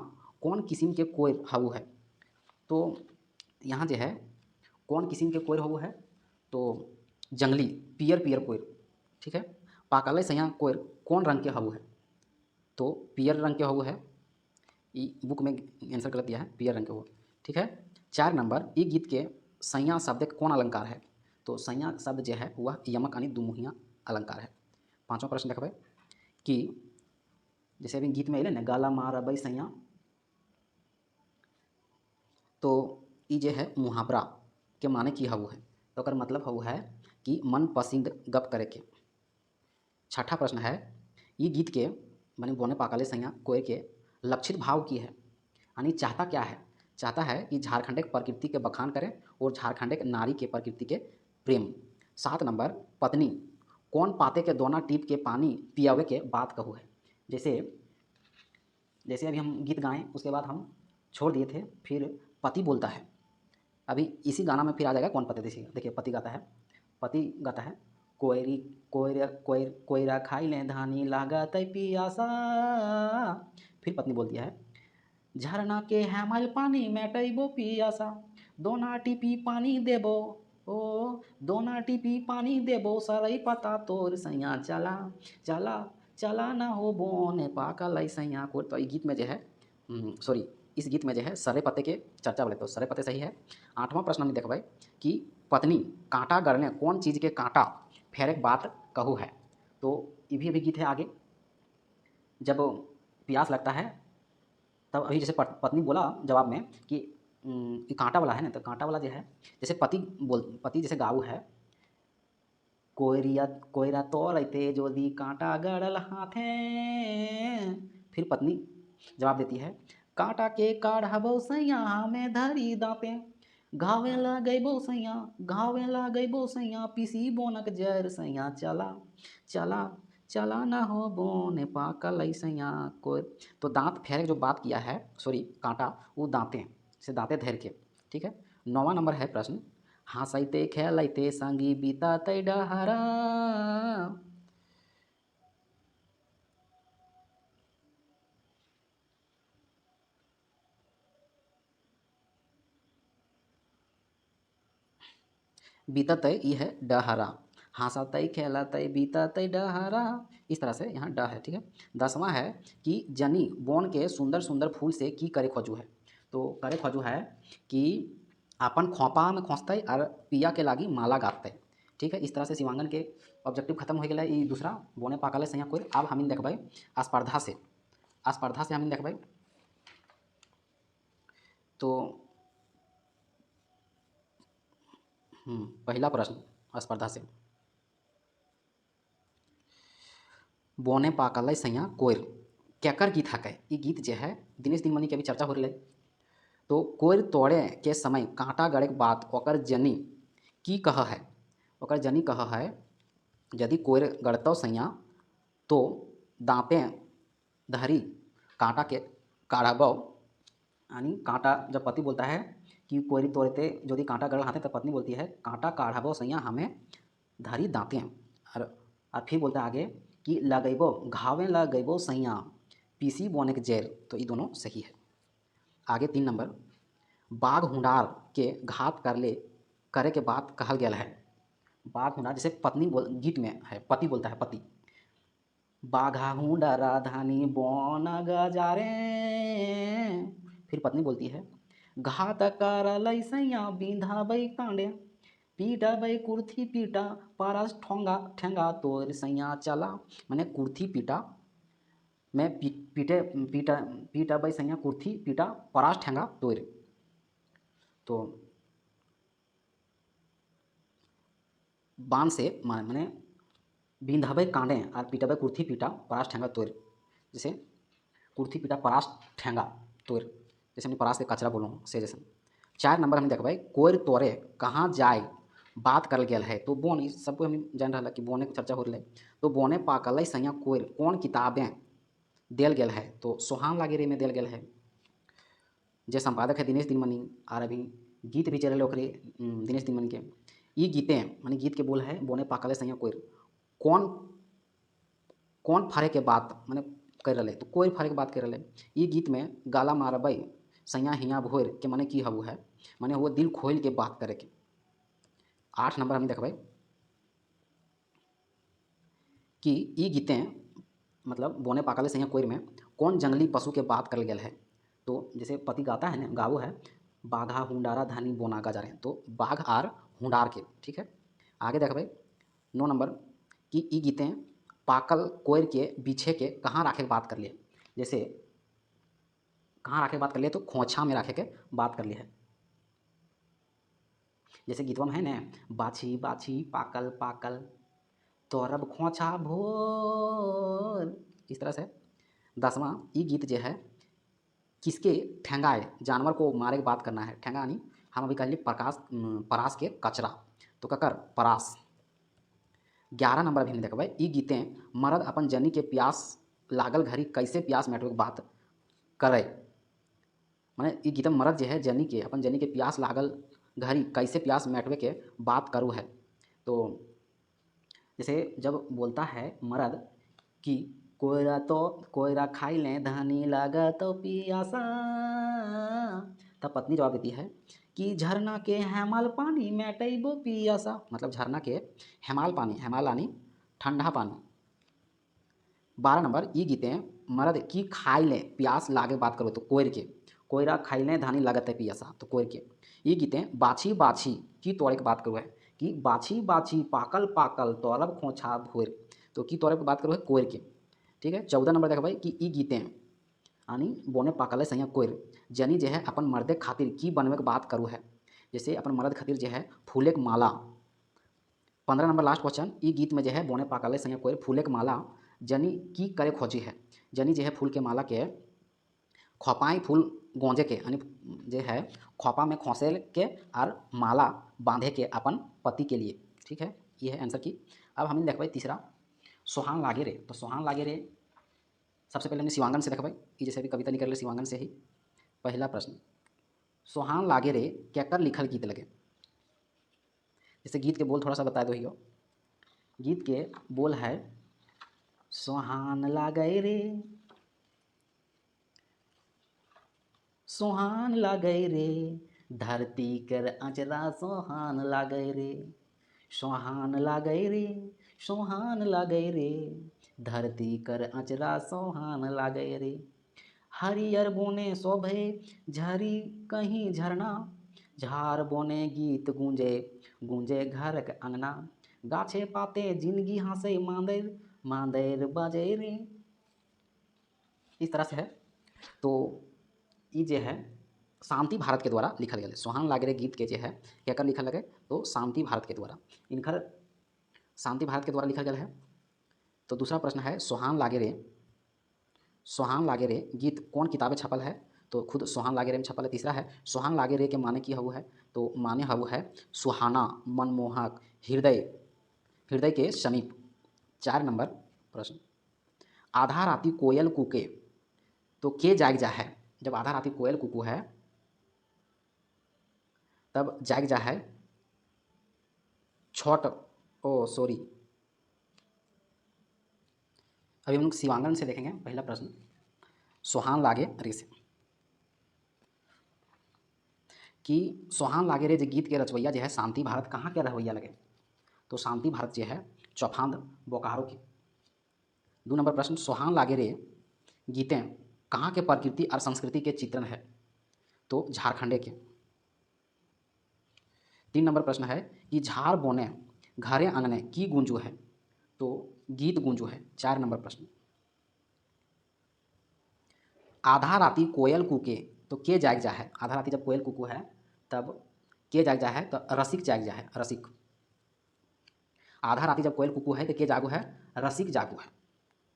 कौन किस्म के कोयर हऊ है। तो यहाँ जो है कौन किस्म के कोयर हऊ है, तो जंगली पियर पियर कोयर, ठीक है। पाकल सैया कोयर कौन रंग के हऊ है, तो पियर रंग के हऊ है। बुक में आंसर गलत दिया है, पियर रंग के हो, ठीक है। 4 नंबर ई गीत के सैया शब्द कौन अलंकार है, तो सैया शब्द जो है वह यमक यानी दुमुहिया अलंकार है। 5वां प्रश्न देखबे कि जैसे अभी गीत में अल ना गाला मारबै सैया, तो ये जो है मुहावरा के माने की हऊ है, तो अगर मतलब हऊ है कि मन पसंद गप करे के। 6ठा प्रश्न है ये गीत के माने बोने पाकले सैया कोय के लक्षित भाव की है, यानी चाहता क्या है। चाहता है कि झारखंड के प्रकृति के बखान करें और झारखंड के नारी के प्रकृति के प्रेम। 7 नंबर पत्नी कौन पाते के दोना टीप के पानी पियावे के बात कहू है। जैसे जैसे अभी हम गीत गाएं उसके बाद हम छोड़ दिए थे, फिर पति बोलता है, अभी इसी गाना में फिर आ जाएगा कौन पते। देखिए पति गाता है कोयरी कोयर कोयर कोयरा खाई ले धानी लागत पियासा। फिर पत्नी बोलती है झरना के हैमल पानी मेटैबो पियासा दोना टिपी पानी देबो ओ दोना टिपी पानी देबो सरई पता तोर सैया चला चला चला ना हो बोने पाकल सैया को। तो गीत में जो है सॉरी इस गीत में जो है सरे पत्ते के चर्चा बोले तो सरे पत्ते सही है। 8वां प्रश्न हम देखबे कि पत्नी कांटा गड़ने कौन चीज़ के कांटा फेरक बात कहू है, तो ये भी अभी गीत है आगे। जब प्यास लगता है तब अभी जैसे पत्नी बोला जवाब में कि कांटा वाला है ना, तो कांटा वाला जो है जैसे पति जैसे गाऊ है कोयरिया कोयरा तोड़ते जो दी कांटा गड़ल हाथे। फिर पत्नी जवाब देती है कांटा के काढ़बो सैया में धरी दाँते घावे लगैबो सैया, घावे लगैबो सैया, पीसी बोनक जर सैया चला चला चला ना हो बोने पाकल सैया कोई। तो दांत फेरे की जो बात किया है, सॉरी कांटा, वो दांतें से दांतें धैर के, ठीक है। 9वां नंबर है प्रश्न, हंसैते खेलैते संगी बीततै डहरा। बीततै ये है डहरा, हंसतै खेलतै बीततै डहरा, इस तरह से यहाँ ड है, ठीक है। 10वां है कि जनी बोन के सुंदर सुंदर फूल से की करे खोजू है। तो करे खोजू है कि अपन खोपा में खोसतै और पिया के लागी माला गातै, ठीक है। इस तरह से शिवांगन के ऑब्जेक्टिव खत्म हो गया। ये दूसरा बोने पाकल सैया कोई। अब हम देखबै स्पर्धा से, स्पर्धा से हम देखबै तो पहला प्रश्न स्पर्धा से, बोने पाकल सैया कोयर केकर गीत हकै। ये गीत जो है दिनेश दिनमणि के अभी चर्चा हो रही है। तो कोयर तोड़े के समय कांटा गड़े के बाद ओकर जनी की कह है, ओकर जनी कह है यदि कोयर गड़तौ सैया तो दांतें धरी कांटा के काढ़बौ। यानी कांटा जब पति बोलता है कि कोयरी तोड़ते यदि कांटा गड़ल हाथे, तब पत्नी बोलती है कांटा काढ़बौ सैया हमें धरी दांतें। और फिर बोलता है आगे कि लगैबो घावे लगैबो सैया पीसी बोने के जैर। तो ये दोनों सही है। आगे 3 नंबर, बाघ हुंडार के घात कर ले करे के बात कहल गया है। बाघ हुंडार जैसे पत्नी बोल, गीत में है पति बोलता है, पति बाघा हुंडारा धानी बोन गजारे। फिर पत्नी बोलती है घात कर सैया बिंधाबै कांडे, पीटबै कुर्थी पीटा पारस ठोंगा ठेंगा तोर सैया चला। मैंने कुर्थी पीटा मैं पीटबै सैया कुर्थी पीटा परास ठेंगा तोर। तो बाण से मैंने बिंधबै कांडे और पीटबै कुर्थी पीटा परास ठेंगा तोर। जैसे कुर्थी पीटा परास ठेंगा तोर, जैसे हमने परास के कचरा बोलो से जैसे। 4 नंबर हम देखबै कोयर तोरे कहाँ जाए बात करल गेल है। तो बोन सबको हम जान रहा कि बोने की चर्चा हो रही है। तो बोने पाकल सैया कोयर कौन किताबें देल गेल है। तो सोहान लागे में देल गेल है। जे संपादक है दिनेश दिनमणि और अभी गीत भी चल रहे दिनेश दिनमणि के। ये गीतें मानी गीत के बोल है बोने पाकल सैया कोयर कौन कौन फरे के बात मैंने कर रहे। तो कोई फरे के बात कर रहे। ये गीत में गाला मारबै सैया हिया भोर के माने की हबू है, माने वो दिल खोल के बात करे के। 8 नंबर हम देखबै कि ये गीतें मतलब बोने पाकल सैया कोयर में कौन जंगली पशु के बात करल गेल है। तो जैसे पति गाता है ना, गावो है बाघा हुंडारा धानी बोना गा जा रहे हैं। तो बाघ आर हुंडार के, ठीक है। आगे देखबै 9 नंबर कि ई गीतें पाकल कोयर के पीछे के कहाँ रखे के बात कर लिए। जैसे कहाँ रखे के बात कर लिए तो खोछा में रखे के बात कर लिए है। जैसे गीतवा में है ना बाछी बाछी पाकल पाकल तोरब खोछा भोर, इस तरह से। 10वां ये गीत जो है किसके ठेंगाए जानवर को मारे की बात करना है। ठेंगा यानी हम अभी कह लिए परास के कचरा, तो ककर परास। 11 नंबर भी देखबै ई गीतें मर्द अपन जनी के प्यास लागल घड़ी कैसे प्यास मेटवे के बात करे। माने ई गीत मर्द जो है जनी के अपन जनी के प्यास लागल घड़ी कैसे प्यास मेटवे के बात करू है। तो जैसे जब बोलता है मर्द कि कोयरा खाई लें धानी लागा तो पियासा, तब पत्नी जवाब देती है कि झरना के हेमाल पानी मेटैबो पियासा। मतलब झरना के हेमाल पानी, हेमाल यानी ठंडा पानी। 12 नंबर ई गीतें मर्द की खाई ले प्यास लागे बात करो। तो कोयर के कोयरा खाई ले धानी लागत है पियासा। तो कोयर के ये गीतें बाछी बाछी की तोड़े की बात करो है कि बाछी बाछी पाकल पाकल तोरब खोछा भोर। तो की तोड़े की बात करो है कोयर के, ठीक है। 14 नंबर देखबै कि ई गीतें यानी बोने पाकल सैया कोयर जनी जो है अपन मर्दे खातिर की बनवे के बात करू है। जैसे अपन मर्द खातिर जो है फूले के माला। 15 नंबर लास्ट क्वेश्चन ई गीत में जो है बोने पाकल सैया कोयर फूले के माला जनी की करे खोजी है। जनी जो है फूल के माला के खोपाई फूल गोंजे के यानी जो है खोपा में खोसे के और माला बांधे के अपन पति के लिए। ठीक है, ये है आंसर की। अब हम देखबै तीसरा, सोहान लागे रे। तो सोहान लागे रे सबसे पहले हमने शिवांगन से देखबै कि जैसे भी कविता निकल रही शिवांगन से ही। पहला प्रश्न, सोहान लागे रे केकर लिखल गीत लगे। जैसे गीत के बोल थोड़ा सा बता दो ही हो। गीत के बोल है, सोहान लागे रे, सोहान लागे रे, धरती कर अचरा सोहान लागे रे, सोहान लागे रे, सोहान लागे रे, धरती कर अचरा सोहान लागे रे। हरियर बोने शोभे झरी कहीं झरना, झार बोने गीत गूंजे गूंजे घर के अंगना, गाछे पाते जिंदगी हंसे मांदेर मांदेर बाजे रे। इस तरह से है। तो ये जो है शांति भारत के द्वारा लिखल गया। सोहान लागे रे गीत के जो है केकर लिखल लगे, तो शांति भारत के द्वारा, इनकर शांति भारत के द्वारा लिखल गया है। तो दूसरा प्रश्न है, सोहान लागे रे, सोहान लागे रे गीत कौन किताबें छपल है। तो खुद सोहान लागे रे में छपल है। तीसरा है, सोहान लागे रे के माने की हवु है। तो माने हवु है सुहाना, मनमोहक, हृदय, हृदय के समीप। 4 नंबर प्रश्न, आधा राती कोयल कूके तो के जाग जा है। जब आधा राती कोयल कुकू है तब जाग जा है छोट, ओ सॉरी, अभी हम लोग शिवांगन से देखेंगे। पहला प्रश्न, सोहान लागे रे से कि सोहान लागे रे जो गीत के रचवैया जो है शांति भारत कहाँ के रचवैया लगे। तो शांति भारत जो है चौफांद बोकारो की। 2 नंबर प्रश्न, सोहान लागे रे गीतें कहाँ के प्रकृति और संस्कृति के चित्रण है। तो झारखंडे के। 3 नंबर प्रश्न है कि झार बोने घरे अंगने की गूंजू है। तो गीत गूंजू है। 4 नंबर प्रश्न, आधा राती कोयल कूके तो के जाग जा है। आधा राती जब कोयल कुकू है तब के जाग जा है, तो रसिक जाग जा है, रसिक। आधा राती जब कोयल कुकू है तो के जागू है, रसिक जागू है।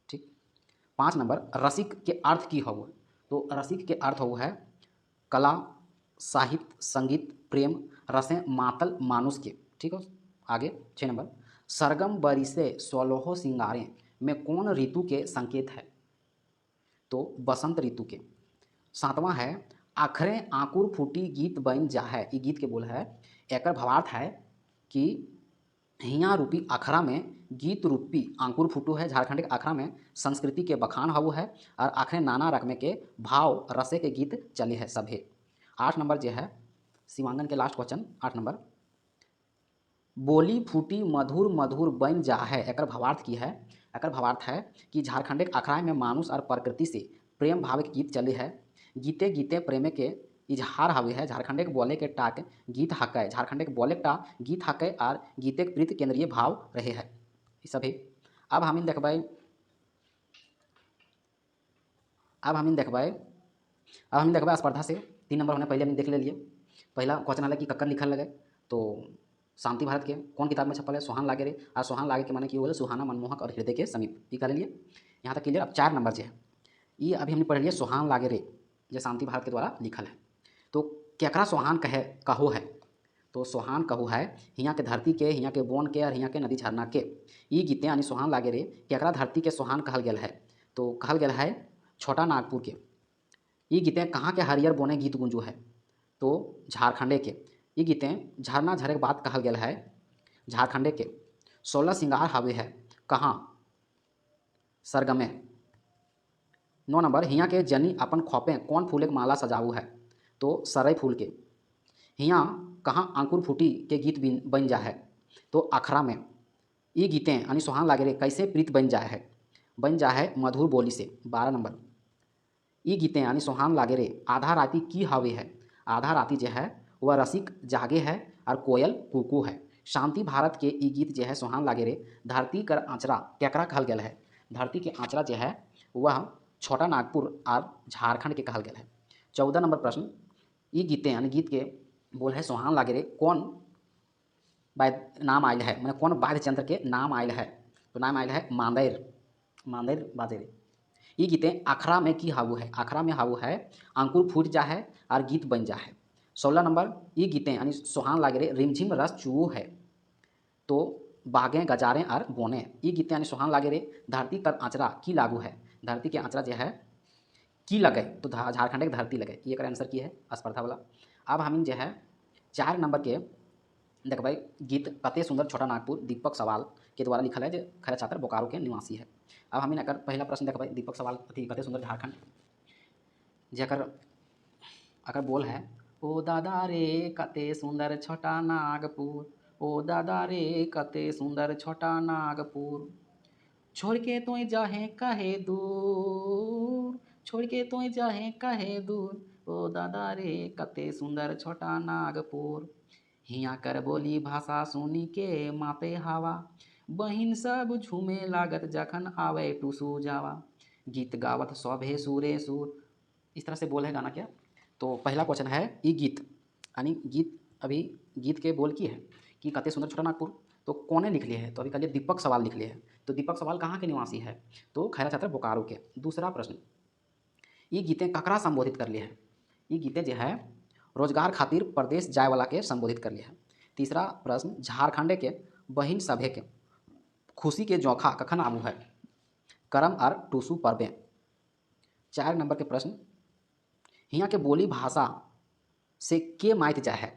ठीक। 5 नंबर, रसिक के अर्थ की हो। तो रसिक के अर्थ हो है कला, साहित्य, संगीत, प्रेम, रसें मातल मानुष के। ठीक है। आगे 6 नंबर, सरगम बरिसे सोलहो सिंगारें में कौन ऋतु के संकेत है। तो बसंत ऋतु के। 7वां है, आखरे आंकुर फूटी गीत बन जा है। ये गीत के बोल है, एकर भावार्थ है कि हिया रूपी अखरा में गीत रूपी अंकुर फूटू है। झारखंड के अखरा में संस्कृति के बखान हवु है और आखरे नाना रकमे के भाव रसे के गीत चले हैं सभे। 8 नंबर जो है शिवांगन के लास्ट क्वेश्चन। 8 नंबर, बोली फूटी मधुर मधुर बन जा है। एकर भावार्थ की है। एकर भावार्थ है कि झारखंड के अखड़ा में मानुष और प्रकृति से प्रेम भाव के गीत चले है। गीते गीते प्रेम के इजहार हवे है। झारखंड के बोले के टाक गीत हकै, झारखंड के बोले टा गीत हकै और गीते के प्रीत केंद्रीय भाव रहे है। ई सभी अब हम देखबै, अब हम देखबै स्पर्धा से 3 नंबर होने पहले हम देख ले लिए। पहला क्वेश्चन आला कि कक्कर लिखल लगे। तो शांति भारत के कौन किताब में छपल है, सोहान लागे रे। और सोहान लागे के माने की बोले सुहाना, मनमोहक और हृदय के समीप। ये कर लिए यहाँ तक क्लियर। अब 4 नंबर जो है ये अभी हमने पढ़ लिया, सोहान लागे रे जो शांति भारत के द्वारा लिखल है। तो केकरा सोहान कहे कहो है। तो सोहान कहू है हियाँ के धरती के, हियाँ के बोन के और हियाँ के नदी झरना के। ये गीतें यानी सोहान लागे रे केकरा धरती के सोहान कहल गेल है। तो कहल गेल है छोटा नागपुर के। ये गीतें कहाँ के हरियर बोने गीत गुंजू है। तो झारखंडे के। ये गीतें झरना झरे के बात कहल गेल है झारखंडे के। 16 सिंगार हवे है कहाँ, सरगमे। 9 नंबर, हियाँ के जनी अपन खोपे कौन फूले के माला सजाऊ है। तो सरई फूल के। हियाँ कहाँ अंकुर फूटी के गीत बन जा है। तो अखरा में। ये गीतें यानी सोहान लागे रे कैसे प्रीत बन जा है, बन जा है मधुर बोली से। 12 नंबर, ये गीतें यानी सोहान लागे रे आधा राती की हवे है। आधा राती जो है वह रसिक जागे है और कोयल कुकू है। शांति भारत के ई गीत जो है सोहान लागे रे धरती कर आँचरा केकरा कहल गेल है। धरती के आँचरा जो है वह छोटा नागपुर और झारखंड के कहल गेल है। 14 नंबर प्रश्न, ये गीतें यानी गीत के बोल है सोहान लागे रे कौन वाद्य नाम आयल है, मैंने कौन वाद्य यंत्र के नाम आयल है। तो नाम आयल है मांदेर, मांदेर बाजे रे। ई गीतें आखरा में की हाउ है, आखरा में हाउ है अंकुर फूट जा है और गीत बन जा है। 16 नंबर, ई गीतें यानी सोहान लागे रे रिमझिम रस चुओ है, तो बागें गजारें और बोने। ई गीतें यानी सोहान लागे रे धरती कर आँचरा की लागू है, धरती के आँचरा जो है की लगे, तो झारखंड के धरती लगे, ये आंसर की है स्पर्धा वाला। अब हम जो है 4 नंबर के देख भाई गीत कते सुंदर छोटा नागपुर दीपक सवाल के द्वारा लिखल है, जो खैर छात्र बोकारो के निवासी है। अब हम अगर पहला प्रश्न देख भाई दीपक सवाल अथी कते सुंदर झारखंड जकर अगर बोल है, ओ दादा रे कते सुंदर छोटा नागपुर, ओ दादा रे कते सुंदर छोटा नागपुर, छोड़ के तो जाहे कहे दूर, छोड़ के तो जाहे कहे दूर, ओ दादा रे कते सुंदर छोटा नागपुर, हिया कर बोली भाषा सुनी के मापे हवा, बहिन सब झूमे लागत जखन आवे टूसू जावा, गीत गावत सौभे सूरे सूर। इस तरह से बोल है गाना क्या। तो पहला क्वेश्चन है ई गीत यानी गीत, अभी गीत के बोल की है कि कते सुंदर छोटा नागपुर, तो कौने लिख लिए है, तो अभी कहिए दीपक सवाल लिख लिए है, तो दीपक सवाल कहाँ के निवासी है, तो खैरा छात्र बोकारो के। दूसरा प्रश्न, ये गीतें ककरा संबोधित कर लिए हैं, ये गीतें जो है रोजगार खातिर प्रदेश जाए वाला के संबोधित कर लिए हैं। तीसरा प्रश्न, झारखंड के बहिन सभे के खुशी के जोखा कखन आबू है, करम और टूसू पर्वे। 4 नंबर के प्रश्न, हियाँ के बोली भाषा से के माइत जा है,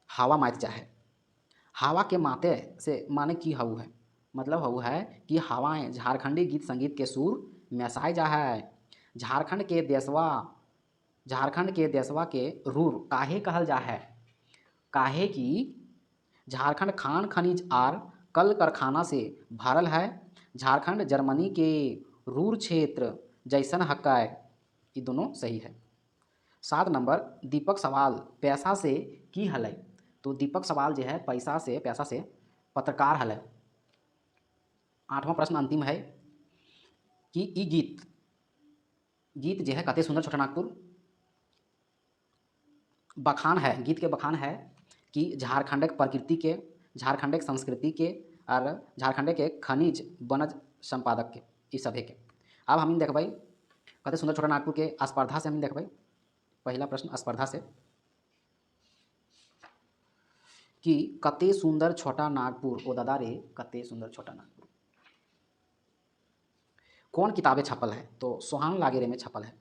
हवा माइत जा है, हवा के माते से माने की हऊ है, मतलब हऊ है कि हवाएं झारखंडी गीत संगीत के सुर मैसाए जा है। झारखंड के देशवा, झारखंड के देशवा के रूर काहे कहल जा है, काहे कि झारखंड खान खनिज आर कल कारखाना से भरल है, झारखंड जर्मनी के रूर क्षेत्र जैसन हकाय। ये दोनों सही है। 7 नंबर, दीपक सवाल पैसा से की हलै, तो दीपक सवाल जो है पैसा से पत्रकार हलै। 8वां प्रश्न अंतिम है कि ई गीत गीत जो है कते सुंदर छोटा नागपुर बखान है, गीत के बखान है कि झारखंड के प्रकृति के, झारखंड के संस्कृति के और झारखंड के खनिज वनज संपादक के इस सभे के। अब हम देख भाई कते सुंदर छोटा नागपुर के स्पर्धा से हम देख भाई पहला प्रश्न स्पर्धा से कि कते सुंदर छोटा नागपुर, ओ दादा रे कते सुंदर छोटा नागपुर कौन किताबें छपल है, तो सोहान लागेरे में छपल है।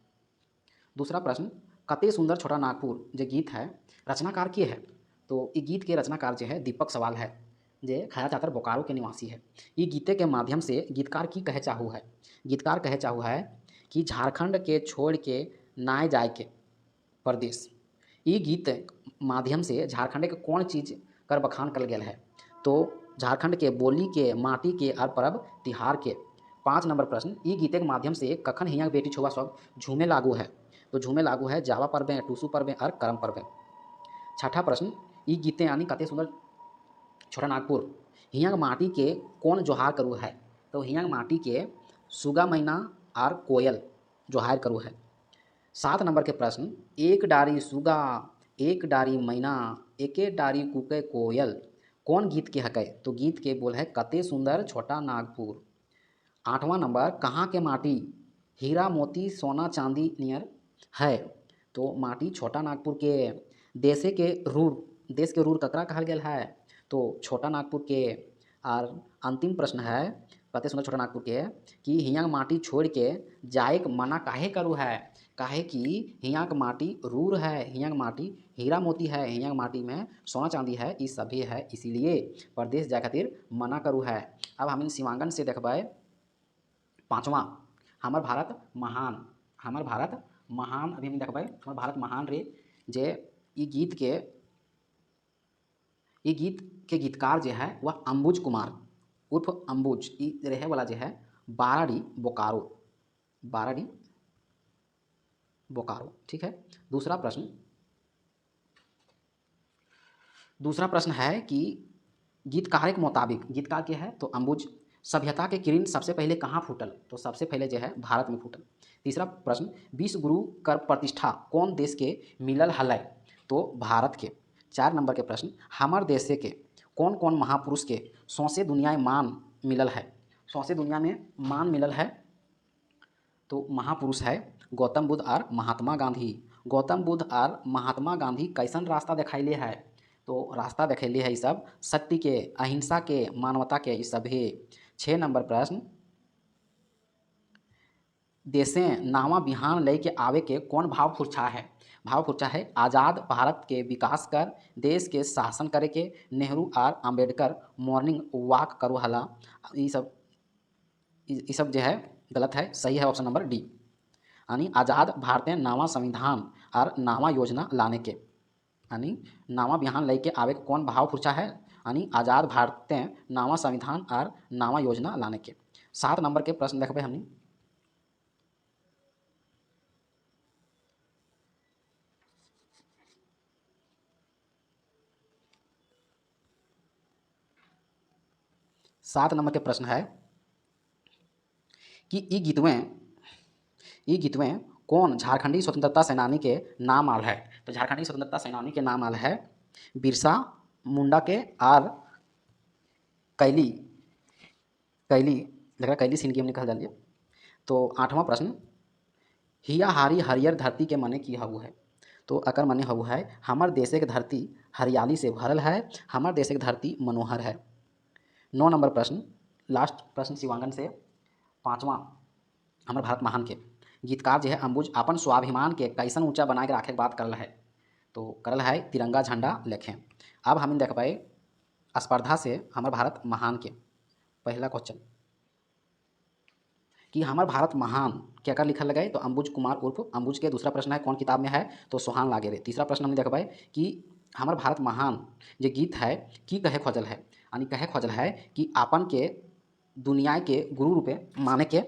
दूसरा प्रश्न, कते सुंदर छोटा नागपुर जो गीत है रचनाकार के है, तो ये गीत के रचनाकार जो है दीपक सवाल है, जे खया चातर बोकारो के निवासी है। ये गीते के माध्यम से गीतकार की कहे चाहू है, गीतकार कहे चाहू है कि झारखंड के छोड़ के नाय जाए के प्रदेश। ये गीत माध्यम से झारखंड के कौन चीज़ कर बखान कर गया है, तो झारखंड के बोली के, माटी के और पर्व तिहार के। 5 नंबर प्रश्न, ई गीते के माध्यम से कखन हियाँ बेटी छुआ सब झूमे लागू है, तो झूमे लागू है जावा पर्वे, टूसू पर्वे और करम पर्वे। 6ठा प्रश्न, ई गीते यानी कते सुंदर छोटा नागपुर हियाँ माटी के कौन जोहार करू है, तो हियाँ माटी के सुगा मैना और कोयल जोहार करू है। 7 नंबर के प्रश्न, एक डारी सुगा एक डारी मैना एके डारी कुके कोयल कौन गीत के हकै, तो गीत के बोल है कते सुंदर छोटा नागपुर। 8वां नंबर, कहाँ के माटी हीरा मोती सोना चांदी नियर है, तो माटी छोटा नागपुर के। देशे के रूर, देश के रूर ककरा कहल गेल है, तो छोटा नागपुर के। और अंतिम प्रश्न है कते सुंदर छोटा नागपुर के कि हियाँ माटी छोड़ के जाए मना काहे करू है, काहे कि हियाँ के माटी रूर है, हियाँ के माटी हीरा मोती है, हियाँ के माटी में सोना चांदी है, इस सभी है, इसीलिए प्रदेश जाए खातिर मना करू है। अब हम सीमांकन से देखबै 5वां, हमर भारत महान, हमर भारत महान। अभी हम देखबै हमर भारत महान रे जे ई गीत के गीतकार जो है वह अंबुज कुमार उर्फ अंबुज ई रहे वाला जो है बाराडी बोकारो, बाराडी बोकारो, ठीक है। दूसरा प्रश्न है कि गीतकार के मुताबिक, गीतकार के है तो अंबुज, सभ्यता के किरण सबसे पहले कहाँ फूटल, तो सबसे पहले जो है भारत में फूटल। तीसरा प्रश्न, विश्व गुरु कर प्रतिष्ठा कौन देश के मिलल हलै, तो भारत के। 4 नंबर के प्रश्न, हमार देश के कौन कौन महापुरुष के सौंसे दुनिया में मान मिलल है, सौंसे दुनिया में मान मिलल है, तो महापुरुष है गौतम बुद्ध और महात्मा गांधी। गौतम बुद्ध और महात्मा गांधी कैसन रास्ता दिखैले है? तो रास्ता दिखैले है सब सत्य के, अहिंसा के, मानवता के, इस सभी। 6 नंबर प्रश्न, देशे नावा बिहान लय के आवे के कौन भाव फुरछा है? भाव फुरछा है आज़ाद भारत के विकास कर, देश के शासन करे के, नेहरू और अम्बेडकर मॉर्निंग वॉक करो हला। ये सब जो है गलत है, सही है ऑप्शन नंबर डी। यानी आज़ाद भारतीय नावा संविधान और नावा योजना लाने के, यानी नावा बिहान लय के आवे के कौन भाव फुरछा है? यानी आज़ाद भारतीय नावा संविधान और नावा योजना लाने के। 7 नंबर के प्रश्न देखबे हमनी। सात नंबर के प्रश्न है कि ई गीतवें कौन झारखंडी स्वतंत्रता सेनानी के नाम आल है? तो झारखंडी स्वतंत्रता सेनानी के नाम आल है बिरसा मुंडा के और कैली कैली लग रहा कैली सिंह की हमने कह डालिए। तो 8वां प्रश्न, हिया हारी हरियर धरती के मने की हऊ है? तो अकर मने हऊ है हमर देशे के धरती हरियाली से भरल है, हमर देशे के धरती मनोहर है। 9 नंबर प्रश्न, लास्ट प्रश्न शिवांगन से, 5वां, हमर भारत महान के गीतकार जो है अंबुज अपन स्वाभिमान के कैसन ऊंचा बना के रखे के बात करल है? तो करल है तिरंगा झंडा लेखें। अब हम देख पाए स्पर्धा से हमर भारत महान के पहला क्वेश्चन कि हमर भारत महान क्या कर लिखल लगे? तो अंबुज कुमार उर्फ अंबुज के। दूसरा प्रश्न है कौन किताब में है? तो सोहान लागे रे। तीसरा प्रश्न हमने देख पाए कि हमर भारत महान जो गीत है की कहे खोजल है? यानी कहे खोजल है कि आपन के दुनिया के गुरु रूपे माने के।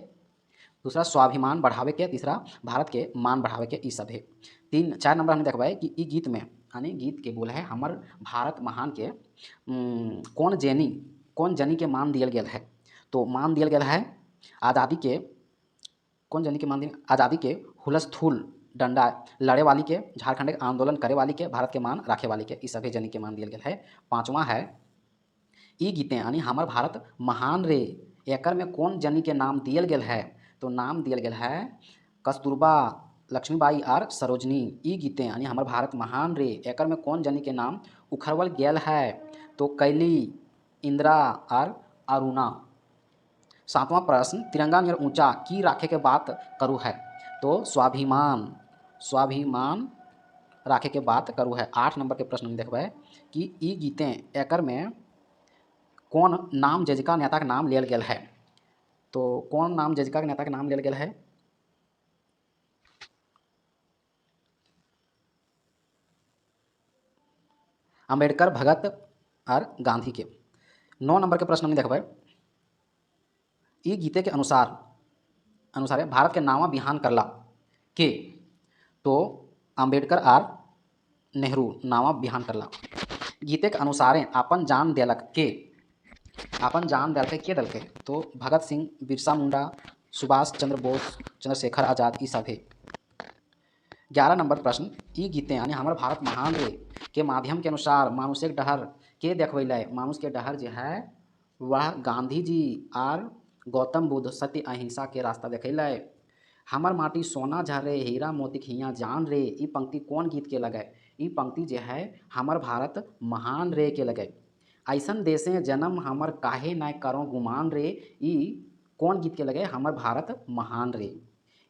दूसरा स्वाभिमान बढ़ावे के, तीसरा भारत के मान बढ़ावे के, ई सब है। 4 नंबर हमने देखबाए कि ई गीत में यानी गीत के बोल है हमर भारत महान के कौन जनी के मान दियल गेल है? तो मान दियल गेल है आज़ादी के, कौन जनी के मान दियल? आज़ादी के हुलस्थुल डंडा लड़े वाली के, झारखंड के आंदोलन करे वाली के, भारत के मान राखे वाली के, ई सभी जनी के मान दियल गेल है। 5वां है ई गीतें यानी हमर भारत महान रे एकर में कौन जनी के नाम दियल गेल है? तो नाम दियल गेल है कस्तूरबा, लक्ष्मीबाई और सरोजनी। ई गीतें यानी हमर भारत महान रे एकर में कौन जनी के नाम उखरवल गेल है? तो कैली, इंदिरा और अरुणा। 7वां प्रश्न, तिरंगा नियर ऊंचा की राखे के बात करू है? तो स्वाभिमान राखे के बात करू है। 8 नंबर के प्रश्न में देखबे कि ई गीतें एकर में कौन नाम जजिका नेता के नाम लेल गेल है? तो कौन नाम जजिका के नेता के नाम लेल गेल है? अम्बेडकर, भगत और गांधी के। 9 नंबर के प्रश्न में देखबे ई गीते के अनुसार भारत के नावा बिहान करला के? तो अम्बेडकर और नेहरू नावा बिहान करला। गीते के अनुसारे अपन जान देलक के? अपन जान के दल के? तो भगत सिंह, बिरसा मुंडा, सुभाष चंद्र बोस, चंद्रशेखर आज़ाद, ई सब है। 11 नंबर प्रश्न, ई गीतें यानी हमारे भारत महान रे के माध्यम के अनुसार मानुष के डहर के देखबैले? मानुष के डहर जो है वह गांधी जी और गौतम बुद्ध सत्य अहिंसा के रास्ता देखैले। हमर माटी सोना झरे हीरा मोती हियाँ जान रे, ई पंक्ति कौन गीत के लगे? ई पंक्ति जो है हमर भारत महान रे के लगे। ऐसन देशे जन्म हमर काहे न करो गुमान रे, ई कौन गीत के लगे? हमर भारत महान रे।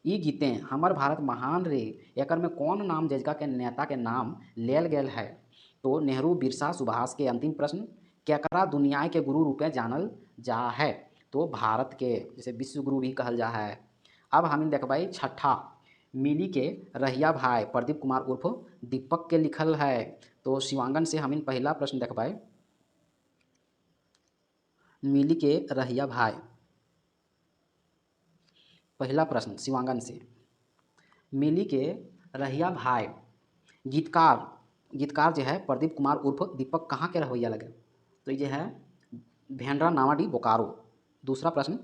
ई गीतें हमर भारत महान रे एकर में कौन नाम जजिका के नेता के नाम लेल गेल है? तो नेहरू, बिरसा, सुभाष के। अंतिम प्रश्न, केकरा दुनिया के गुरु रूपे जानल जा है? तो भारत के, जैसे विश्व गुरु भी कहल जा है। अब हम देखबाई छठा, मिली के रहिया भाई प्रदीप कुमार उर्फ दीपक के लिखल है। तो शिवांगन से हम पहला प्रश्न देखबाई, मिली के रहिया भाई। पहला प्रश्न शिवांगन से, मिली के रहिया भाई गीतकार जो है प्रदीप कुमार उर्फ दीपक कहाँ के रहोइया लगे? तो ये है भेंडरा नावाडी बोकारो। दूसरा प्रश्न,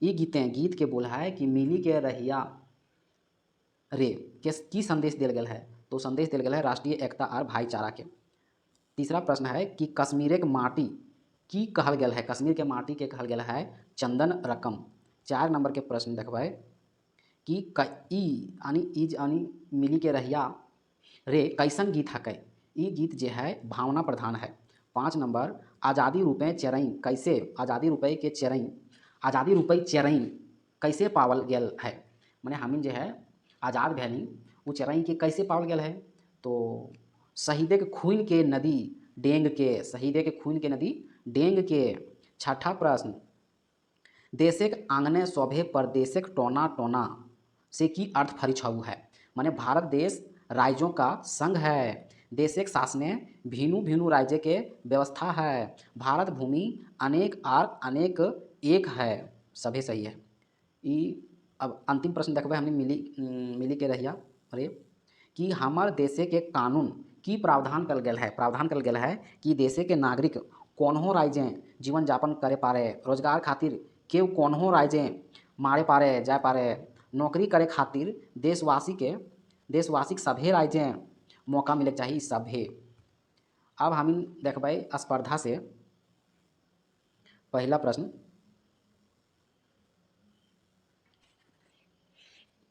ये गीत के बोल है कि मिली के रहिया रे की संदेश दिल गया है? तो संदेश दिल गया है राष्ट्रीय एकता और भाईचारा के। तीसरा प्रश्न है कि कश्मीर के माटी की कहल गया है? कश्मीर के माटी के कहल गया है चंदन रकम। 4 नंबर के प्रश्न देखबे कि ई यानी इज यानी मिली के रहिया रे कैसन गीत हकै। ई गीत जे है भावना प्रधान है। 5 नंबर, आज़ादी रुपए चेरई कैसे, आज़ादी रुपए के चेरई, आज़ादी रुपए चेरई कैसे पावल गेल है। माने हमिन जे है आज़ाद भैली वो चेरई के कैसे पावल गेल है। तो शहीदे के खून के नदी डेंग के, शहीदे के खून के नदी डेंग के। 6ठा प्रश्न, देशेक आंगने शोभे परदेशेक टोना टोना से की अर्थ फरी छऊ है। माने भारत देश राज्यों का संघ है। देशेक शासने भिनु भिनु राज्य के व्यवस्था है। भारत भूमि अनेक आर अनेक एक है। सभी सही है। ई अब अंतिम प्रश्न देखबे हमने मिली के रहिया अरे कि हमार देशे के कानून की प्रावधान कल गेल है। प्रावधान कल गेल है कि देशे के नागरिक कोनहो राज्य जीवन यापन करे पारे, रोजगार खातिर केव कोनहो राज्य मारे पारे जाए पारे, नौकरी करे खातिर देशवासी के सभे राज्य मौका मिले के चाहिए सभे। अब हम देखबै स्पर्धा से पहला प्रश्न।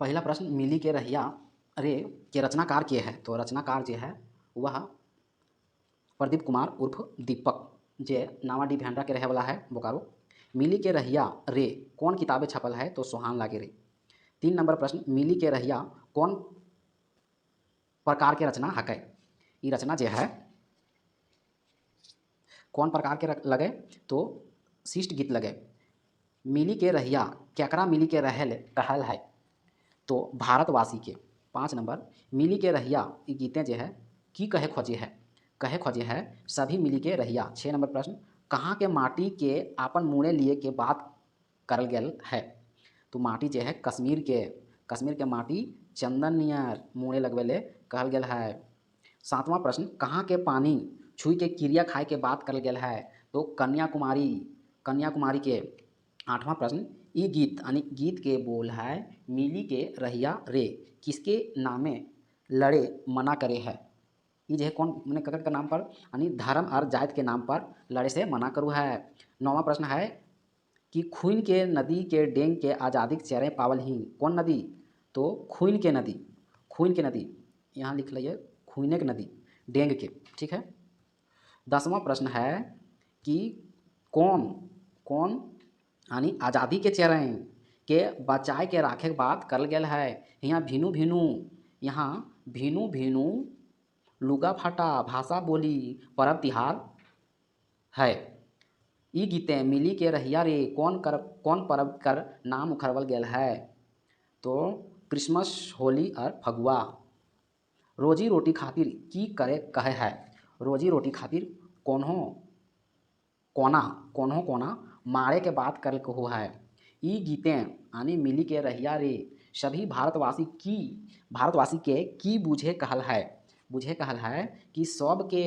पहला प्रश्न, मिली के रहिया रे के रचनाकार के है। तो रचनाकार जो है वह प्रदीप कुमार उर्फ दीपक, जे नावाडीह भेंडरा के रहे वाला है बोकारो। मिली के रहिया रे कौन किताबें छपल है। तो सोहान लागे रे। 3 नंबर प्रश्न, मिली के रहिया कौन प्रकार के रचना हकै। ये रचना जो है कौन प्रकार के लगे। तो शिष्ट गीत लगे। मिली के रहिया केकरा मिली के रहल कहल है। तो भारतवासी के। 5 नंबर, मिली के रहिया ये गीतें जो है की कहे खोजे है। कहे खोजे है सभी मिली के रहिया। 6 नंबर प्रश्न, कहाँ के माटी के आपन मुँहे लिए के बात करल गेल है। तो माटी जो है कश्मीर के माटी चंदन नियर मुँहे लगवे ले कहल गेल है। 7वां प्रश्न, कहाँ के पानी छुई के क्रिया खाए के बात करल गेल है। तो कन्याकुमारी के। 8वां प्रश्न, ई गीत यानी गीत के बोल है मिली के रहिया रे किसके नामे लड़े मना करे है। ये जो है कौन मैंने ककड़ के नाम पर यानी धर्म और जात के नाम पर लड़े से मना करू है। 9वां प्रश्न है कि खून के नदी के डेंग के आज़ादी के चेहरे पावल ही कौन नदी। तो खून के नदी यहाँ लिख लीजिए खूने की नदी डेंग के। ठीक है। 10वां प्रश्न है कि कौन यानी आज़ादी के चेहरे के बचाए के राखे के बात करल गेल है। यहाँ भिनु भिनु लुगा फाटा भाषा बोली परब तिहार है। ई गीतें मिली के रहिया रे कौन परब कर नाम उखरवल गेल है। तो क्रिसमस, होली और फगुआ। रोजी रोटी खातिर की करे कहे है। रोजी रोटी खातिर कोन्हो कोना मारे के बात करे को है। ई गीतें यानी मिली के रहिया रे सभी भारतवासी के की बुझे कहल है कि सब के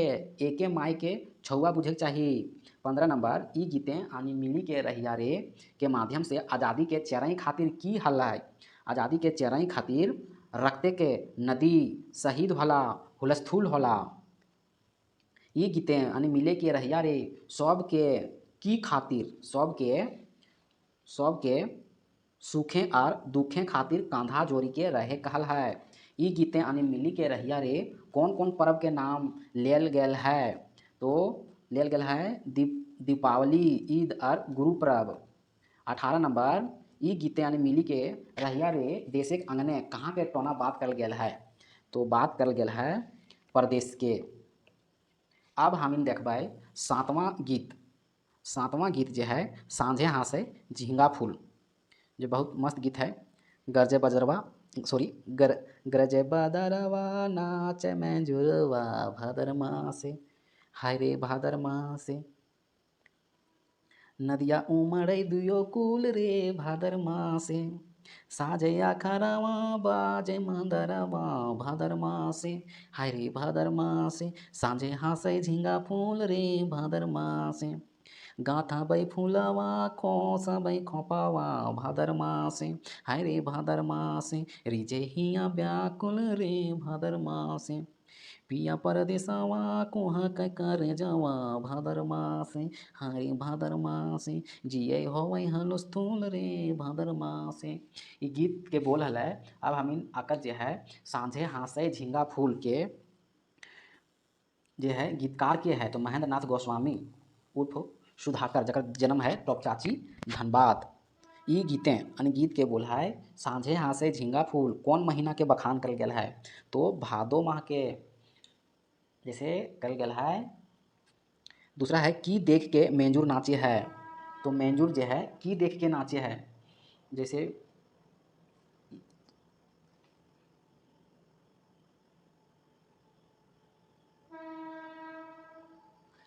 एके माई के छुआ बुझे चाहिए। 15 नंबर, ई गीतें यानी मिली के रहिया रे के माध्यम से आज़ादी के चेरई खातिर की हल है। आज़ादी के चेरई खातिर रक्ते के नदी शहीद होला हुलस्थुल होला। ये गीतें यानी मिले के रहिया रे सब के की खातिर सब के सुखे और दुखे खातिर कांधा जोड़ी के रहे कहल है। ये गीतें यानी मिली के रहिया रे कौन पर्व के नाम लेल गेल है। तो लेल गेल है दीपावली, ईद और गुरु पर्व। 18 नंबर, ई गीतें यानी मिली के रहिया रे देशे के अंगने कहाँ के टोना बात करल गेल है। तो बात करल गेल है प्रदेश के। अब हम देखबै 7वां गीत जो है सांझे हाँसे झिंगा फूल, जो बहुत मस्त गीत है। गरजे बदरवा नाचे में जुरवा भादर मासे, हाय रे भादर मासे, नदिया उमड़े दुयो कुल रे भादर मासे, साजे आखरवा बाजे मंदरवा भादर मासे, हाय रे भादर मासे, सांझे हाँसे झिंगा फूल रे भादर मासे, गाथा बै फूलवा खोसा बै खोपावा भादर मासे, हाय रे भादर मासे, रिजे हिया व्याकुल रे भादर मासे। पिया परदेसवा कुहा के कर जवा भादर मासे, हारे भादर मासे जिये होवै हलस्थूल रे भादर मासे। ये गीत के बोल हल है। अब हम आकर जो है सांझे हाँसे झींगा फूल के जो है गीतकार के है तो महेंद्र नाथ गोस्वामी उर्फ सुधाकर, जकर जन्म है टोपचाची धनबाद। ई गीतें यानी गीत के बोल है सांझे हाँसे झींगा फूल कौन महीना के बखान कल गया है तो भादो माह के, जैसे कल गया है। दूसरा है की देख के मेंजूर नाचे है, तो मेंजूर जो है की देख के नाचे है। जैसे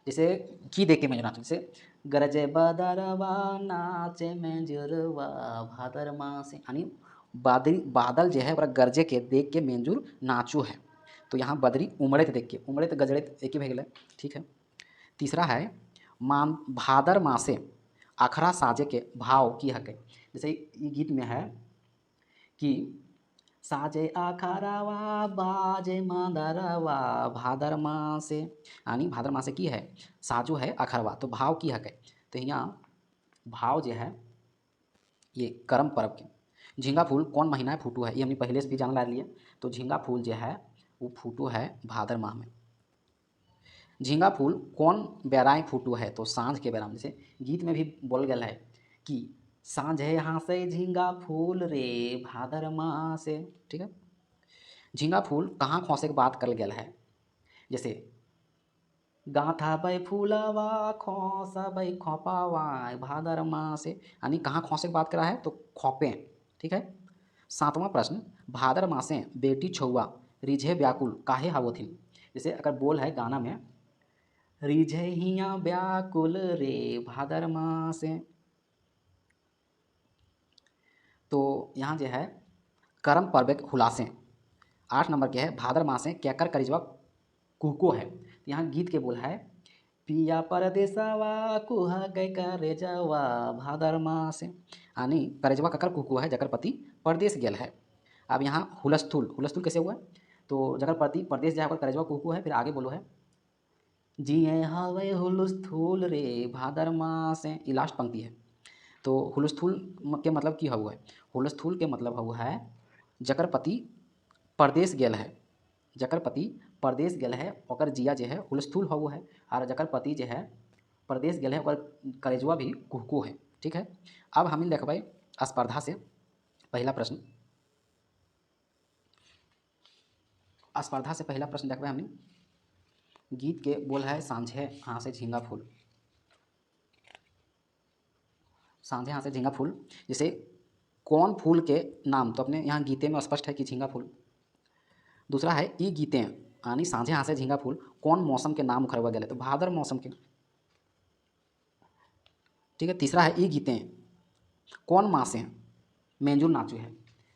जैसे की देख के मेंजूर नाचे, जैसे गरजे बदरवा नाचे मेंजूरवा भादर मासे, यानी बादल जो है गरजे के देख के मेंजूर नाचू है। तो यहाँ बदरी उमड़े देख के, उमड़े गजड़े एक ही भे गए, ठीक है। तीसरा है मान भादर मासे अखरा साजे के भाव की हके, जैसे ये गीत में है कि साजे अखरावा बाजे मादरवा भादर मासे, यानी भादर मासे की है साजो है अखरवा, तो भाव की हके। तो यहाँ भाव जो है ये करम पर्व के झींगा फूल कौन महीना है फूटू है, ये हमने पहले से भी जान ला लिए। तो झींगा फूल जो है वो फूटू है भादर माह में। झींगा फूल कौन बेराएँ फूटू है तो सांझ के बेरा में, जैसे गीत में भी बोल गया है कि सांझे हाँसे झींगा फूल रे भादर माह से, ठीक है। झींगा फूल कहाँ खोसे के बात कर गया है, जैसे गाथा बै फूलवा खोसा बै खोपावा भादर माह से, यानी कहाँ खोसे की बात करा है तो खोपे, ठीक है। सातवां प्रश्न भादर मासे बेटी छुआ रिझे व्याकुल काहे हावोथिन, जैसे अगर बोल है गाना में रिझे हिया व्याकुल रे भादर मासे, तो यहाँ जो है करम पर्व हुलासे। 8 नंबर के है भादर मासे कैकर करिजवा कुको है, तो यहाँ गीत के बोल है पिया परदेसवा कुहा गै करेजवा भादर मासे, यानी करेजवा ककर कुकु है जकर पति परदेश गेल है। अब यहाँ हुलस्थुल, हुलस्थुल कैसे हुआ तो जकर पति परदेश जाए करेजवा कुकु है, फिर आगे बोलो है जिए हवे हुलस्थुल रे भादर मासे, ये लास्ट पंक्ति है। तो हुलस्थुल के मतलब की हुआ है, हुलस्थुल के मतलब हुआ है जकर पति परदेश गेल है, जकर पति परदेश गेल है ओकर जिया जो है हुलस्थुल हुआ है, और जकर पति जो है परदेश गेल है ओकर कलेजवा भी कुहकू है, ठीक है। अब हम देखबै स्पर्धा से पहला प्रश्न, स्पर्धा से पहला प्रश्न देखबै हमने गीत के बोल है सांझे हाँसे झींगा फूल, सांझे हाँसे झींगा फूल, जैसे कौन फूल के नाम तो अपने यहाँ गीते में स्पष्ट है कि झींगा फूल। दूसरा है ई गीतें यानी सांझे हाँसे झींगा फूल कौन मौसम के नाम उखरवा गए तो भादर मौसम के, ठीक है। तीसरा है ई गीतें कौन मासे मेंजूर नाचू है,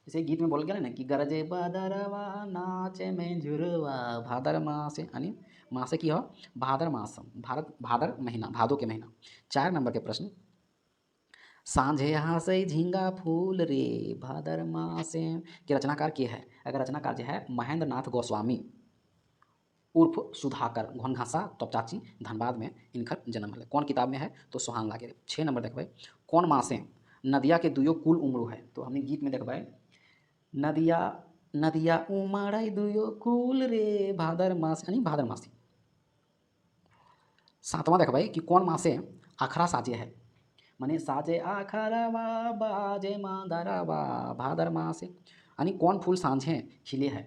जैसे गीत में बोल गया ना कि गरजे बदरवा नाचे मेंजुरवा भादर मासे, यानी मासे की हो भादर मास, भादर महीना भादो के महीना। 4 नंबर के प्रश्न सांझे हाँसे झींगा फूल रे भादर मासे के रचनाकार के है, अगर रचनाकार जो है महेंद्र नाथ गोस्वामी उर्फ सुधाकर घोनघासा टोपचाची धनबाद में इनकर जन्म है। कौन किताब में है तो सोहान लागे। 6 नंबर देखबै कौन मासे नदिया के दुयो कुल उमड़ू है, तो हमने गीत में देखबै नदिया नदिया उमड़ै दुयो कुल रे भादर मास, यानी भादर मासी। 7वां देखबै कि कौन मासे आखरा साजे है, माने साजे आखरवा बाजे मादरवा भादर मासे, यानी कौन फूल सांझे खिले है,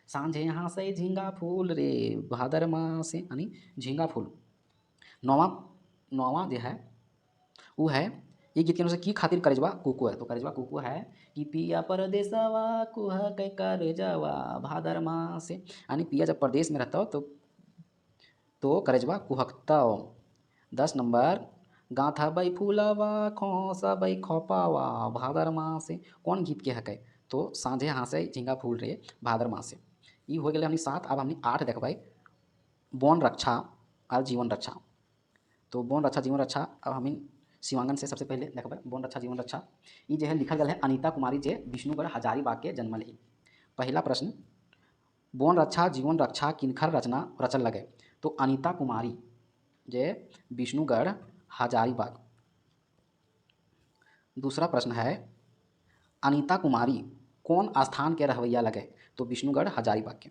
सांझे हाँसे झींगा फूल रे भादर मासे, यानी झींगा फूल। नौवां नौवां जो है वो है ये गीत के अनुसार की खातिर करेजवा कुकू है, तो करेजवा कुकू है कि पिया परदेसवा कुह के करेजवा भादर मासे, यानी पिया जब प्रदेश में रहता हो तो करेजवा कुहकता हो। 10 नंबर गाथा बई फूलवा खोसा बई खोपावा भादर मासे कौन गीत के हकै तो सांझे हाँसे झींगा फूल रे भादर मासे। ये हो गए हमने 7। अब हमने 8 देखबै वन रक्षा और जीवन रक्षा, तो वन रक्षा जीवन रक्षा अब हम शिवांगन से सबसे पहले देखबै वन रक्षा जीवन रक्षा। ये जो है लिखल गया है अनीता कुमारी जे विष्णुगढ़ हजारीबाग के जन्मल ही। पहला प्रश्न बोन रक्षा जीवन रक्षा किनकर रचना रचल लगे। तो अनीता कुमारी जे विष्णुगढ़ हजारीबाग। दूसरा प्रश्न है अनीता कुमारी कौन स्थान के रहवैया लगे। तो विष्णुगढ़ हजारीबाग के।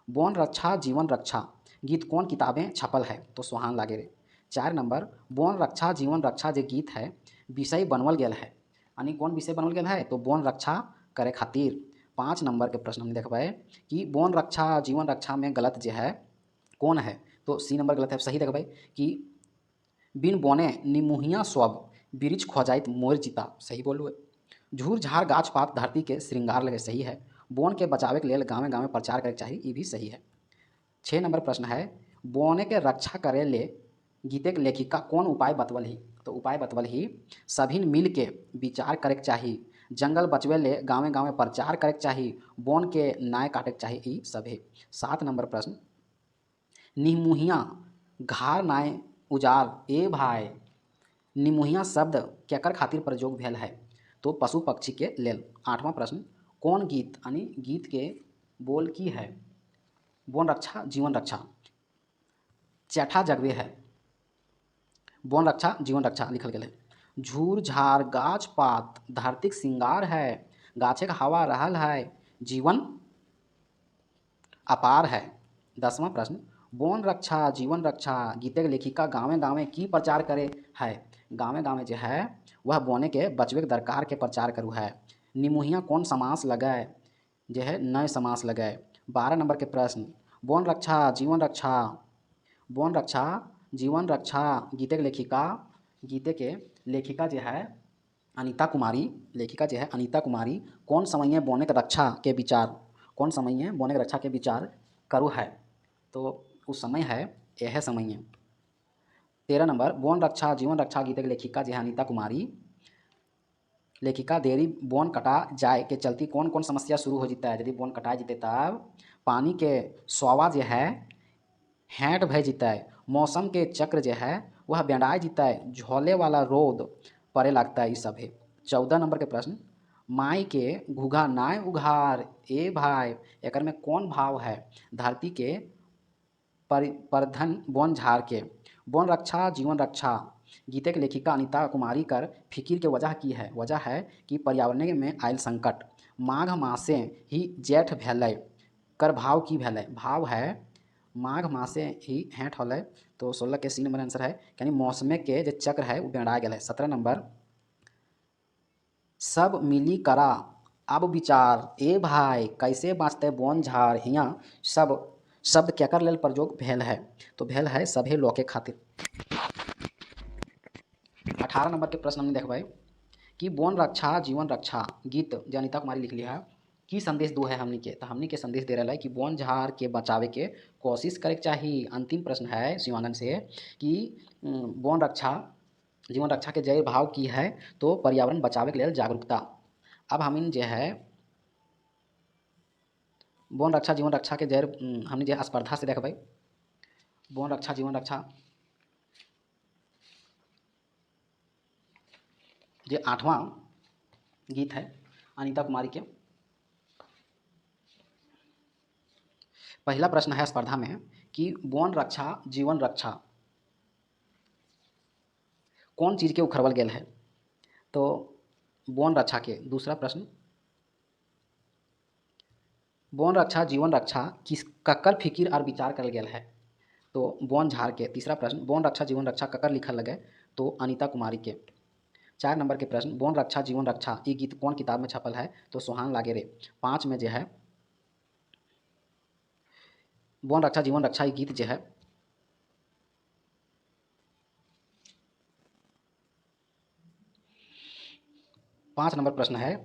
बोन रक्षा जीवन रक्षा गीत कौन किताबें छपल है। तो सोहान लागेरे। 4 नंबर बोन रक्षा जीवन रक्षा जे गीत है विषय बनवल गेल है यानी कौन विषय बनवल गेल है। तो बोन रक्षा करे खातिर। 5 नंबर के प्रश्न हम देखबे कि बोन रक्षा जीवन रक्षा में गलत जे है कौन है। तो सी नंबर गलत है। सही देखबे कि बिन बोने निमुहिया स्वब बिरिछ खोजाइत मोर चिता। सही बोलू। झूर झाड़ गाछ पात धरती के श्रृंगार लगे। सही है। बोन के बचावे के लिए गाँव गाँव प्रचार करे चाहिए। ये भी सही है। 6 नंबर प्रश्न है बोने के रक्षा करे ले गीते के लेखिका कौन उपाय बतवल ही। तो उपाय बतवल ही सभी मिल के विचार करे के चाहिए, जंगल बचवे ले गाँव गाँव प्रचार करे के चाहिए, बोन के नाय काटे के चाहिए। ई सभे। 7 नंबर प्रश्न निमुहिया घार नाय उजार ए भाई निमुहिया शब्द केकर खातिर प्रयोग भेल है। तो पशु पक्षी के लेल। 8वां प्रश्न कौन गीत यानी गीत के बोल की है। बोन रक्षा जीवन रक्षा चैठा जगवे है। बोन रक्षा जीवन रक्षा लिखल गेल है। झूर झाड़ गाछ पात धरतीक श्रृंगार है, गाछे का हवा रहल है, जीवन अपार है। 10वां प्रश्न बोन रक्षा जीवन रक्षा गीते के लेखिका गाँवे गाँवे की प्रचार करे है। गाँवे गाँवे जो है वह बोने के बचवे के दरकार के प्रचार करू है। निमुहिया कौन समास लगे जो है नए समास लगे। 12 नंबर के प्रश्न बोन रक्षा जीवन रक्षा बोन रक्षा जीवन रक्षा गीते के लेखिका जो है अनीता कुमारी लेखिका जो है अनीता कुमारी कौन समय बोने के रक्षा के विचार कौन समय बोने के रक्षा के विचार करू है। तो उस समय है यह समय। 13 नंबर बोन रक्षा जीवन रक्षा गीते के लेखिका जो है अनीता कुमारी लेखिका देरी बोन कटा जाए के चलती कौन कौन समस्या शुरू हो जाता है। यदि बोन कटा जते तब पानी के स्वावा जो है हेंट भय जीता है, मौसम के चक्र जो है वह बेंडाए जीता है, झोले वाला रोद पड़े लगता है। ये सब है। 14 नंबर के प्रश्न माई के घुघा नाय उघार ए भाई एकर में कौन भाव है। धरती के परधन बोन झाड़ के। बोन रक्षा जीवन रक्षा गीते के लेखिका अनीता कुमारी कर फिकिर के वजह की है। वजह है कि पर्यावरण में आयल संकट माघ मासे ही जेठ भेलै कर भाव की भेलै। भाव है माघ मासे ही हेंठ होलै। तो 16 के सी नंबर आंसर है यानी मौसमे के जो चक्र है वो बेड़ा गया है। 17 नंबर सब मिली करा अब विचार ए भाई कैसे बाँचते बोन झाड़ हियाँ सब शब्द केकर लेल प्रयोग भेल है। तो भेल है सभे लोग के खातिर। 18 नंबर के प्रश्न हमने देखबे कि बोन रक्षा जीवन रक्षा गीत जो अनीता कुमारी लिख लिया है की संदेश दो है हमनी के। तो हमनी के संदेश दे रहा है कि बोन झाड़ के बचावे के कोशिश करे के चाहिए। अंतिम प्रश्न है शिवानंद से कि बोन रक्षा जीवन रक्षा के जय भाव की है। तो पर्यावरण बचावे के लिए जागरूकता। अब हम जो है बोन रक्षा जीवन रक्षा के जय हमने जो स्पर्धा से देखबे बोन रक्षा जीवन रक्षा जो 8वां गीत है अनीता कुमारी के। पहला प्रश्न है स्पर्धा में कि बोन रक्षा जीवन रक्षा कौन चीज़ के उखड़वल गेल है। तो बोन रक्षा के। दूसरा प्रश्न बोन रक्षा जीवन रक्षा किस ककर फिकिर और विचार करल गेल है। तो बोन झाड़ के। तीसरा प्रश्न बोन रक्षा जीवन रक्षा ककर लिखल लगे। तो अनीता कुमारी के। 4 नंबर के प्रश्न बोन रक्षा जीवन रक्षा ये गीत कौन किताब में छपल है। तो सोहान लागेरे। 5 में जो है बोन रक्षा जीवन रक्षा ये गीत जो है 5 नंबर प्रश्न है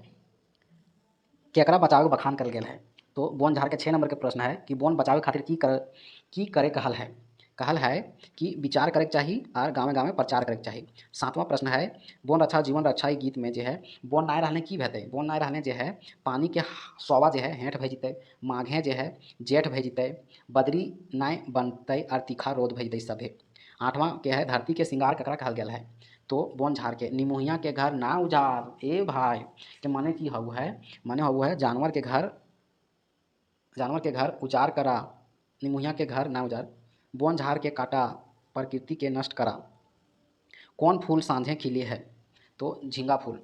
केकरा बचाव के बखान करल गेल है। तो बोन झाड़ के 6 नंबर के प्रश्न है कि बोन बचावे खातिर की करे कहल है। कहल है कि विचार करे के चाहिए और गाँव गाँव प्रचार करे के चाहिए। 7वां प्रश्न है बोन रक्षा जीवन रक्षा ये गीत में जो है बोन नाय रहने की भेतै। बोन नाय रहने जो है पानी के स्वावा जो है हेंठ भय जतै, माघे जो है जेठ भय जतै, बदरी नाय बनतै और तीखा रोद भय जतै सभे। 8वां के है धरती के श्रृंगार ककरा कहल गेल है। तो बोन झाड़ के। निमुहिया के घर ना उजार ए भाई के माने की हउ है माने हउ है जानवर के घर जानवर के घर उजाड़ करा, निमुहिया के घर ना उजाड़, वन झाड़ के काटा, प्रकृति के नष्ट करा, कौन फूल साँझे खिले है, तो झींगा फूल।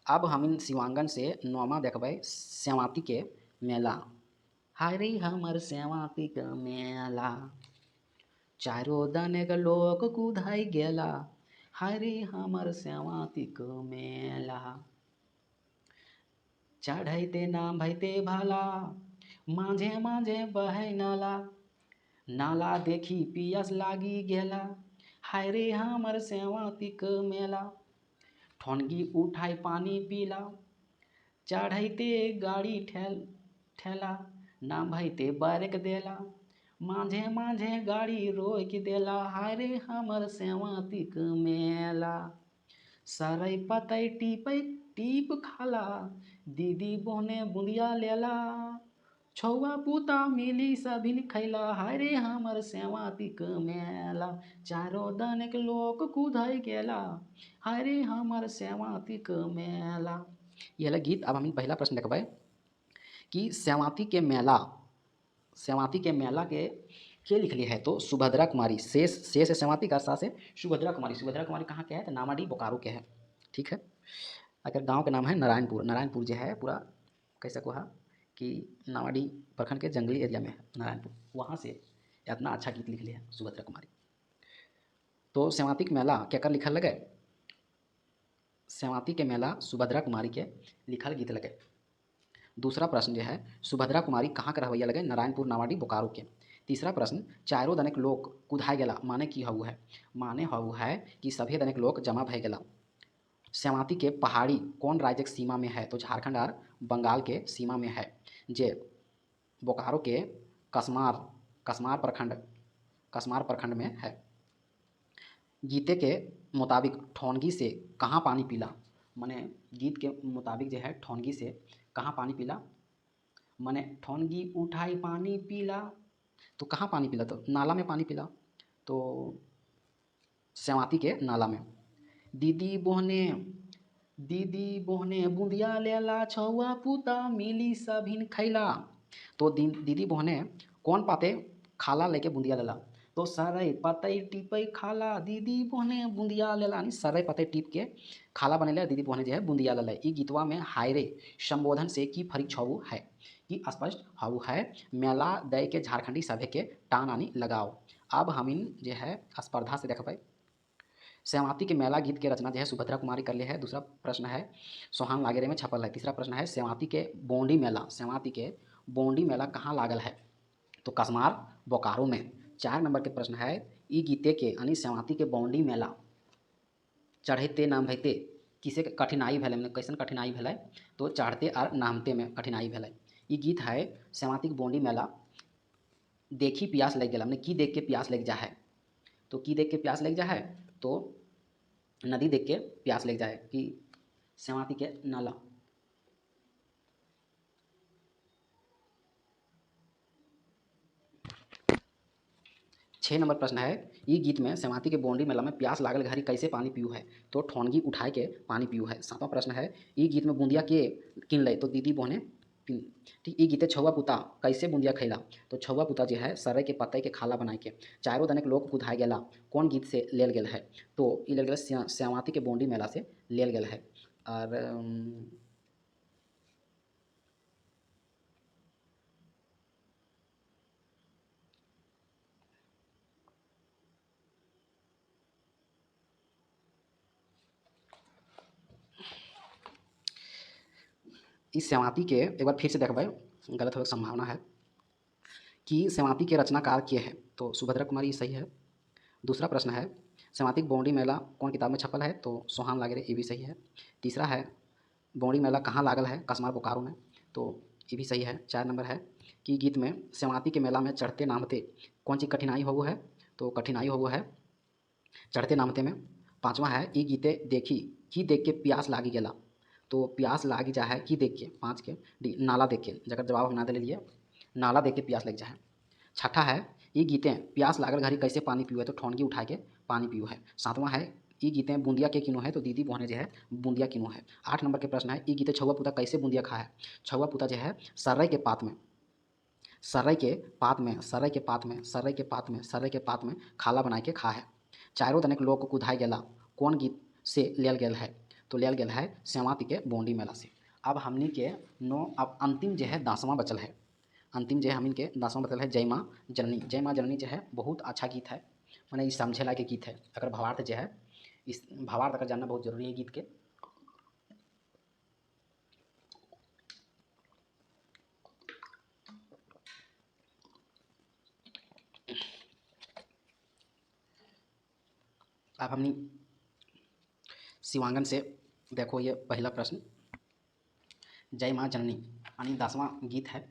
अब हम इन शिवांगन से नौमा देखबै श्यामाती के मेला। हाय रे हमर श्यामाती के मेला, चारो दनेक लोक कुधाई गेला, हाय रे हमर श्यामाती के मेला। चढ़ैते नाम भैते भाला, माझे माझे बहै नाला, नाला देखी पियस लागी गेला, हाय रे हमर श्यामाती के मेला। ठोनगी उठाई पानी पीला, चढ़ैते गाड़ी ठेला, नाम भैते बरक देला, माझे माझे गाड़ी रोक देला, हाय रे हमर श्यामाती के मेला। सरै पतै टीप खाला, दीदी बहने बुंदिया लेला, छौआ पूता मिली सभिन खैला, हाय रे हमर श्यामाती के मेला। चारो दनक लोक कुधै गेला, हाय रे हमर श्यामाती के मेला। यह गीत। अब हम पहला प्रश्न देखबै कि श्यामाती के मेला के लिखली है, तो सुभद्रा कुमारी। से श्यामाती का सा से सुभद्रा कुमारी कहाँ के है, तो नामाडी बोकारो के है। ठीक है। अगर गांव के नाम है नारायणपुर जो है पूरा कैसे को है कि नामाडी प्रखंड के जंगली एरिया में है नारायणपुर, वहाँ से इतना अच्छा गीत लिख लिया है सुभद्रा कुमारी। तो श्यामाती के मेला क्या कर लिखल लगे, श्यामाती के मेला सुभद्रा कुमारी के लिखल गीत लगे। दूसरा प्रश्न जो है सुभद्रा कुमारी कहाँ का रहवैया लगे, नारायणपुर नामाडी बोकारो के। तीसरा प्रश्न चारों दनक लोक कुधाई गेला माने की हऊ है, माने हऊ है कि सभी दनक लोक जमा भय गेला। श्यामाती के पहाड़ी कौन राज्य के सीमा में है, तो झारखंड और बंगाल के सीमा में है, जे बोकारो के कसमार प्रखंड में है। गीते के मुताबिक ठोनगी से कहाँ पानी पीला, माने गीत के मुताबिक जो है ठोनगी से कहाँ पानी पीला, माने ठोनगी उठाई पानी पीला, तो कहाँ पानी पीला, तो नाला में पानी पीला, तो श्यामाती के नाला में। दीदी बोहने बूंदिया लेला, छौआ पूता मिली सभिन खैला, तो दीदी बोहने कौन पाते खाला लेके बूंदिया लेला, तो सरै पतै टीपै खाला, दीदी बोहने बूंदिया लेला, यानी सरै पतै टीप के खाला बनेले, दीदी बोहने जो है बूंदिया लेला। ई गीतवा में हाय रे संबोधन से की फरिक छऊ है, कि स्पष्ट हऊ है मेला दय के झारखंडी सभे के टान आनी लगाओ। अब हम इन जो है स्पर्धा से देखबै श्यामाती के मेला गीत के रचना जो है सुभद्रा कुमारी कर ले है। दूसरा प्रश्न है सोहान लागेरे में छपल है। तीसरा प्रश्न है श्यामाती के बोंडी मेला कहाँ लागल है, तो कसमार बोकारो में। 4 नंबर के प्रश्न है ई गीते के यानी श्यामाती के बोंडी मेला चढ़ते नाम भैते किसे कठिनाई भेलै, मैंने कैसन कठिनाई भेलै, तो चढ़ते और नामते में कठिनाई भेलै। ई गीत है श्यामाती के बोंडी मेला देखी प्यास लग गया, मैंने की देख के प्यास लग जा है, तो की देख के प्यास लग जा है, तो नदी देख के प्यास लग जाए कि श्यामाती के नाला। छः नंबर प्रश्न है ये गीत में श्यामाती के बोंडी मेला में प्यास लागल घड़ी कैसे पानी पीऊ है, तो ठोनगी उठाए के पानी पीऊ है। 7वां प्रश्न है ये गीत में बूंदिया के किन ले, तो दीदी बोहने ठीक। ये गीते छौआ पुता कैसे बूंदिया खैला, तो छौआ पुता जो है सरै के पतई के खाला बनाए के। चारों दनक लोक कुधाई गेला कौन गीत से लेल गेल है, तो ये लेल गेल श्यामाती के बोंडी मेला से लेल गेल है। और इस श्यामाती के एक बार फिर से देखबै, गलत होने की संभावना है कि श्यामाती के रचनाकार के है, तो सुभद्रा कुमारी सही है। दूसरा प्रश्न है श्यामाती बोंडी मेला कौन किताब में छपल है, तो सोहान लागेरे, ये भी सही है। तीसरा है बोंडी मेला कहाँ लागल है, कसमार बोकारो में, तो ये भी सही है। 4 नंबर है कि गीत में श्यामाती के मेला में चढ़ते नामते कौन सी कठिनाई हो है, तो कठिनाई हो है चढ़ते नामते में। 5वां है ई गीते देखी की देख के प्यास लागी गेला, तो प्यास लागी जा है कि देख के। 5 के डी नाला देख के, जगह जवाब हम ना दे लिए, नाला देख के प्यास लग जाए। 6ठा है ये गीतें प्यास लागल घड़ी कैसे पानी पीऊ है, तो ठोनगी उठा के पानी पीऊ है। 7वां है ये गीतें बूंदिया के किनो है, तो दीदी बहने जो है बूंदिया किनो है। 8 नंबर के प्रश्न है ये गीतें छौआ पुता कैसे बूंदिया खा है, छौआ पुता जो है सर्रै के पात में सर्रै के पात में, सर्रै के पात में, सर्रै के पात में, सर्रै के पात में खाला बनाए के खा है। चारों तनिक लोग कुधाई गेला कौन गीत से लेल गेल है? तो लेल गेल है श्यामाती के बोंडी मेला से। अब हमनी के नौ, अब अंतिम जो है 10वां बचल है। अंतिम जो है हमनी के 10वां बचल है जय माँ जननी। जय माँ जननी जो है बहुत अच्छा गीत है, मैंने इस समझे ला के गीत है। अगर भावार्थ जो है, इस भावार्थ अगर जानना बहुत जरूरी है गीत के। अब हमनी शिवांगन से देखो ये पहला प्रश्न, जय माँ जननी यानी 10वां गीत है,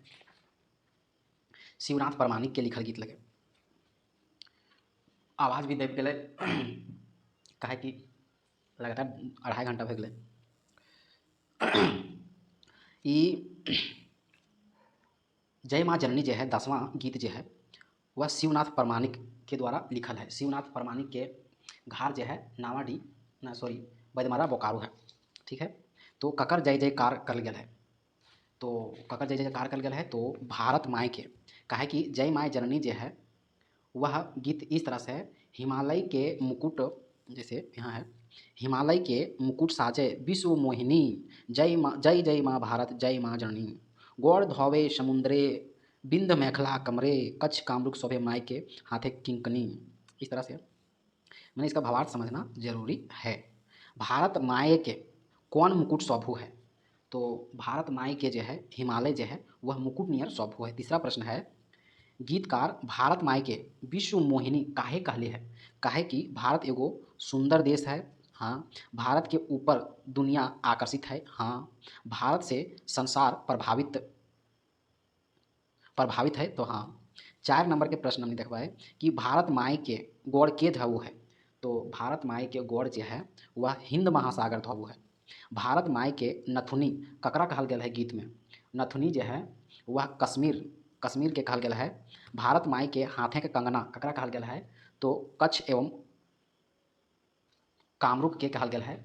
शिवनाथ प्रमाणिक के लिखल गीत लगे। आवाज़ भी देव गए कहे कि लगातार 2.5 घंटा हो गए। जय माँ जननी जो है 10वां गीत जो है वह शिवनाथ प्रमाणिक के द्वारा लिखल है। शिवनाथ प्रमाणिक के घर जो है नावाडी ना सॉरी बैदमारा बोकारो है, ठीक है। तो ककर जय जयकार कर गया है, तो ककर जय जयकार कर गया है तो भारत माई के कहे कि जय माँ जननी जो है वह गीत इस तरह से है, हिमालय के मुकुट, जैसे यहाँ है, हिमालय के मुकुट साजे विश्व मोहिनी, जय माँ जय जय माँ भारत जय माँ जननी, गौर धोवे समुद्रे बिंद मेखला कमरे, कच्छ कामरूप शोभे माई के हाथे किंकनी। इस तरह से मैंने इसका भावार्थ समझना जरूरी है। भारत माए के कौन मुकुट शोभू है? तो भारत माई के जो है हिमालय जो है वह मुकुट नियर शोभू है। तीसरा प्रश्न है, गीतकार भारत माई के विश्व मोहिनी काहे कहले है? काहे कि भारत एगो सुंदर देश है, हाँ। भारत के ऊपर दुनिया आकर्षित है, हाँ। भारत से संसार प्रभावित है, तो हाँ। 4 नंबर के प्रश्न हमने देखा है कि भारत माई के गौड़ के धवु है? तो भारत माई के गौड़ जो है वह हिंद महासागर धवु है। भारत माई के नथुनी ककरा कहल गया है गीत में? नथुनी जो है वह कश्मीर के कहल गया है। भारत माई के हाथे के कंगना ककरा कहल गया है? तो कच्छ एवं कामरूप के कहल गया है।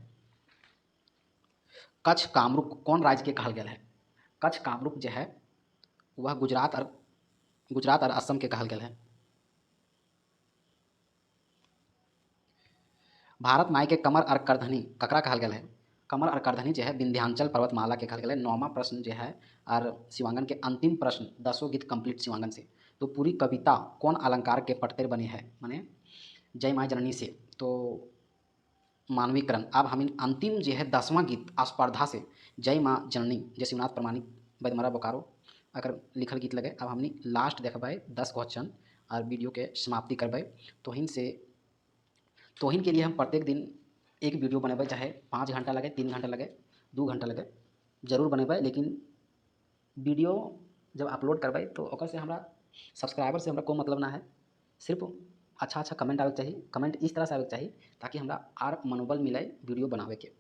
कच्छ कामरूप कौन राज्य के कहल गया है? कच्छ कामरूप जो है वह गुजरात और असम के कहल गया है। भारत माई के कमर और करधनी ककरा कहल गया है? कमर और करधनी जो है विंध्याचल पर्वतमाला के कहल गया है। 9वां प्रश्न जो है और शिवांगन के अंतिम प्रश्न, 10वां गीत कंप्लीट शिवांगन से। तो पूरी कविता कौन अलंकार के पटते बनी है? माने जय माँ जननी से, तो मानवीकरण। अब हम अंतिम जो है 10वां गीत स्पर्धा से जय माँ जननी जय शिवनाथ प्रमाणिक बैदमारा बोकारो अगर लिखल गीत लगे। अब हमने लास्ट देखबै 10 क्वेश्चन और वीडियो के समाप्ति करबै। तोहिन के लिए हम प्रत्येक दिन एक वीडियो बनेबै, चाहे 5 घंटा लगे, 3 घंटा लगे, 2 घंटा लगे, जरूर बनेबै। लेकिन वीडियो जब अपलोड करबै तो ओकर से हमरा सब्सक्राइबर से हमरा कोई मतलब ना है, सिर्फ अच्छा कमेंट आवे चाहिए। कमेंट इस तरह से आवे चाहिए ताकि हमरा और मनोबल मिले वीडियो बनावे के।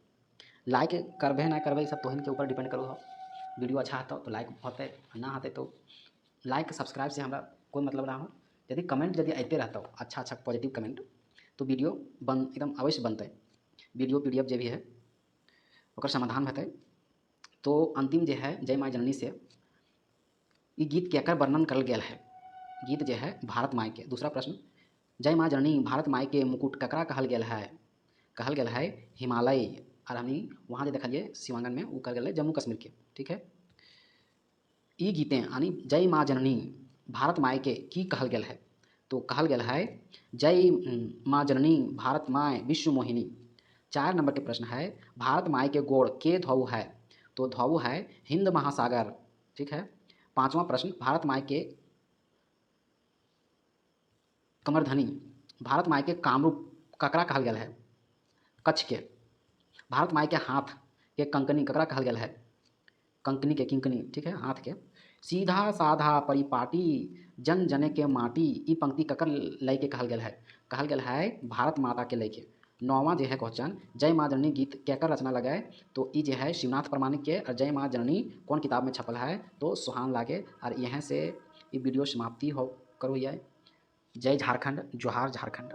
लाइक करबे ना करबे सब तोहिन के ऊपर डिपेंड करो हो। वीडियो अच्छा आता तो लाइक होते, ना आते तो लाइक सब्सक्राइब से हमरा कोई मतलब ना हो। यदि कमेंट यदि आते रहता हो अच्छा पॉजिटिव कमेंट तो वीडियो एकदम अवश्य बनते। वीडियो PDF जो भी है ओकर समाधान हेतै। तो अंतिम जो है जय माँ जननी से ये गीत केकर वर्णन करल गया है? गीत जो है भारत माई के। दूसरा प्रश्न, जय माँ जननी भारत माई के मुकुट ककरा कहल गया है? कहल गया है हिमालय। और हमनी वहाँ जो देखलिए शिवांगन में वो कहल गया है जम्मू कश्मीर के, ठीक है। ये गीतें यानी जय माँ जननी भारत माई के की कहल गया है? तो कहल गया है जय माँ जननी भारत माई विश्व मोहिनी। 4 नंबर के प्रश्न है, भारत माई के गोड़ के धोऊ है? तो धोऊ है हिंद महासागर, ठीक है। 5वां प्रश्न, भारत माई के कमरधनी भारत माई के कामरूप ककरा कहल गया है? कच्छ के। भारत माई के हाथ के कंकनी ककरा कहल गया है? किंकनी, ठीक है, हाथ के। सीधा साधा परिपाटी जन जने के माटी ई पंक्ति ककर लय के कहल गया है? कहल गया है भारत माता के लय के। 9वां जो है क्वेश्चन, जय माँ जननी गीत केकर रचना लगे? तो ये जो है शिवनाथ प्रमाणिक के। और जय माँ जननी कौन किताब में छपल है? तो सुहान लागे। और यहाँ से ये वीडियो समाप्ति हो करो। जय झारखंड, जोहार झारखंड।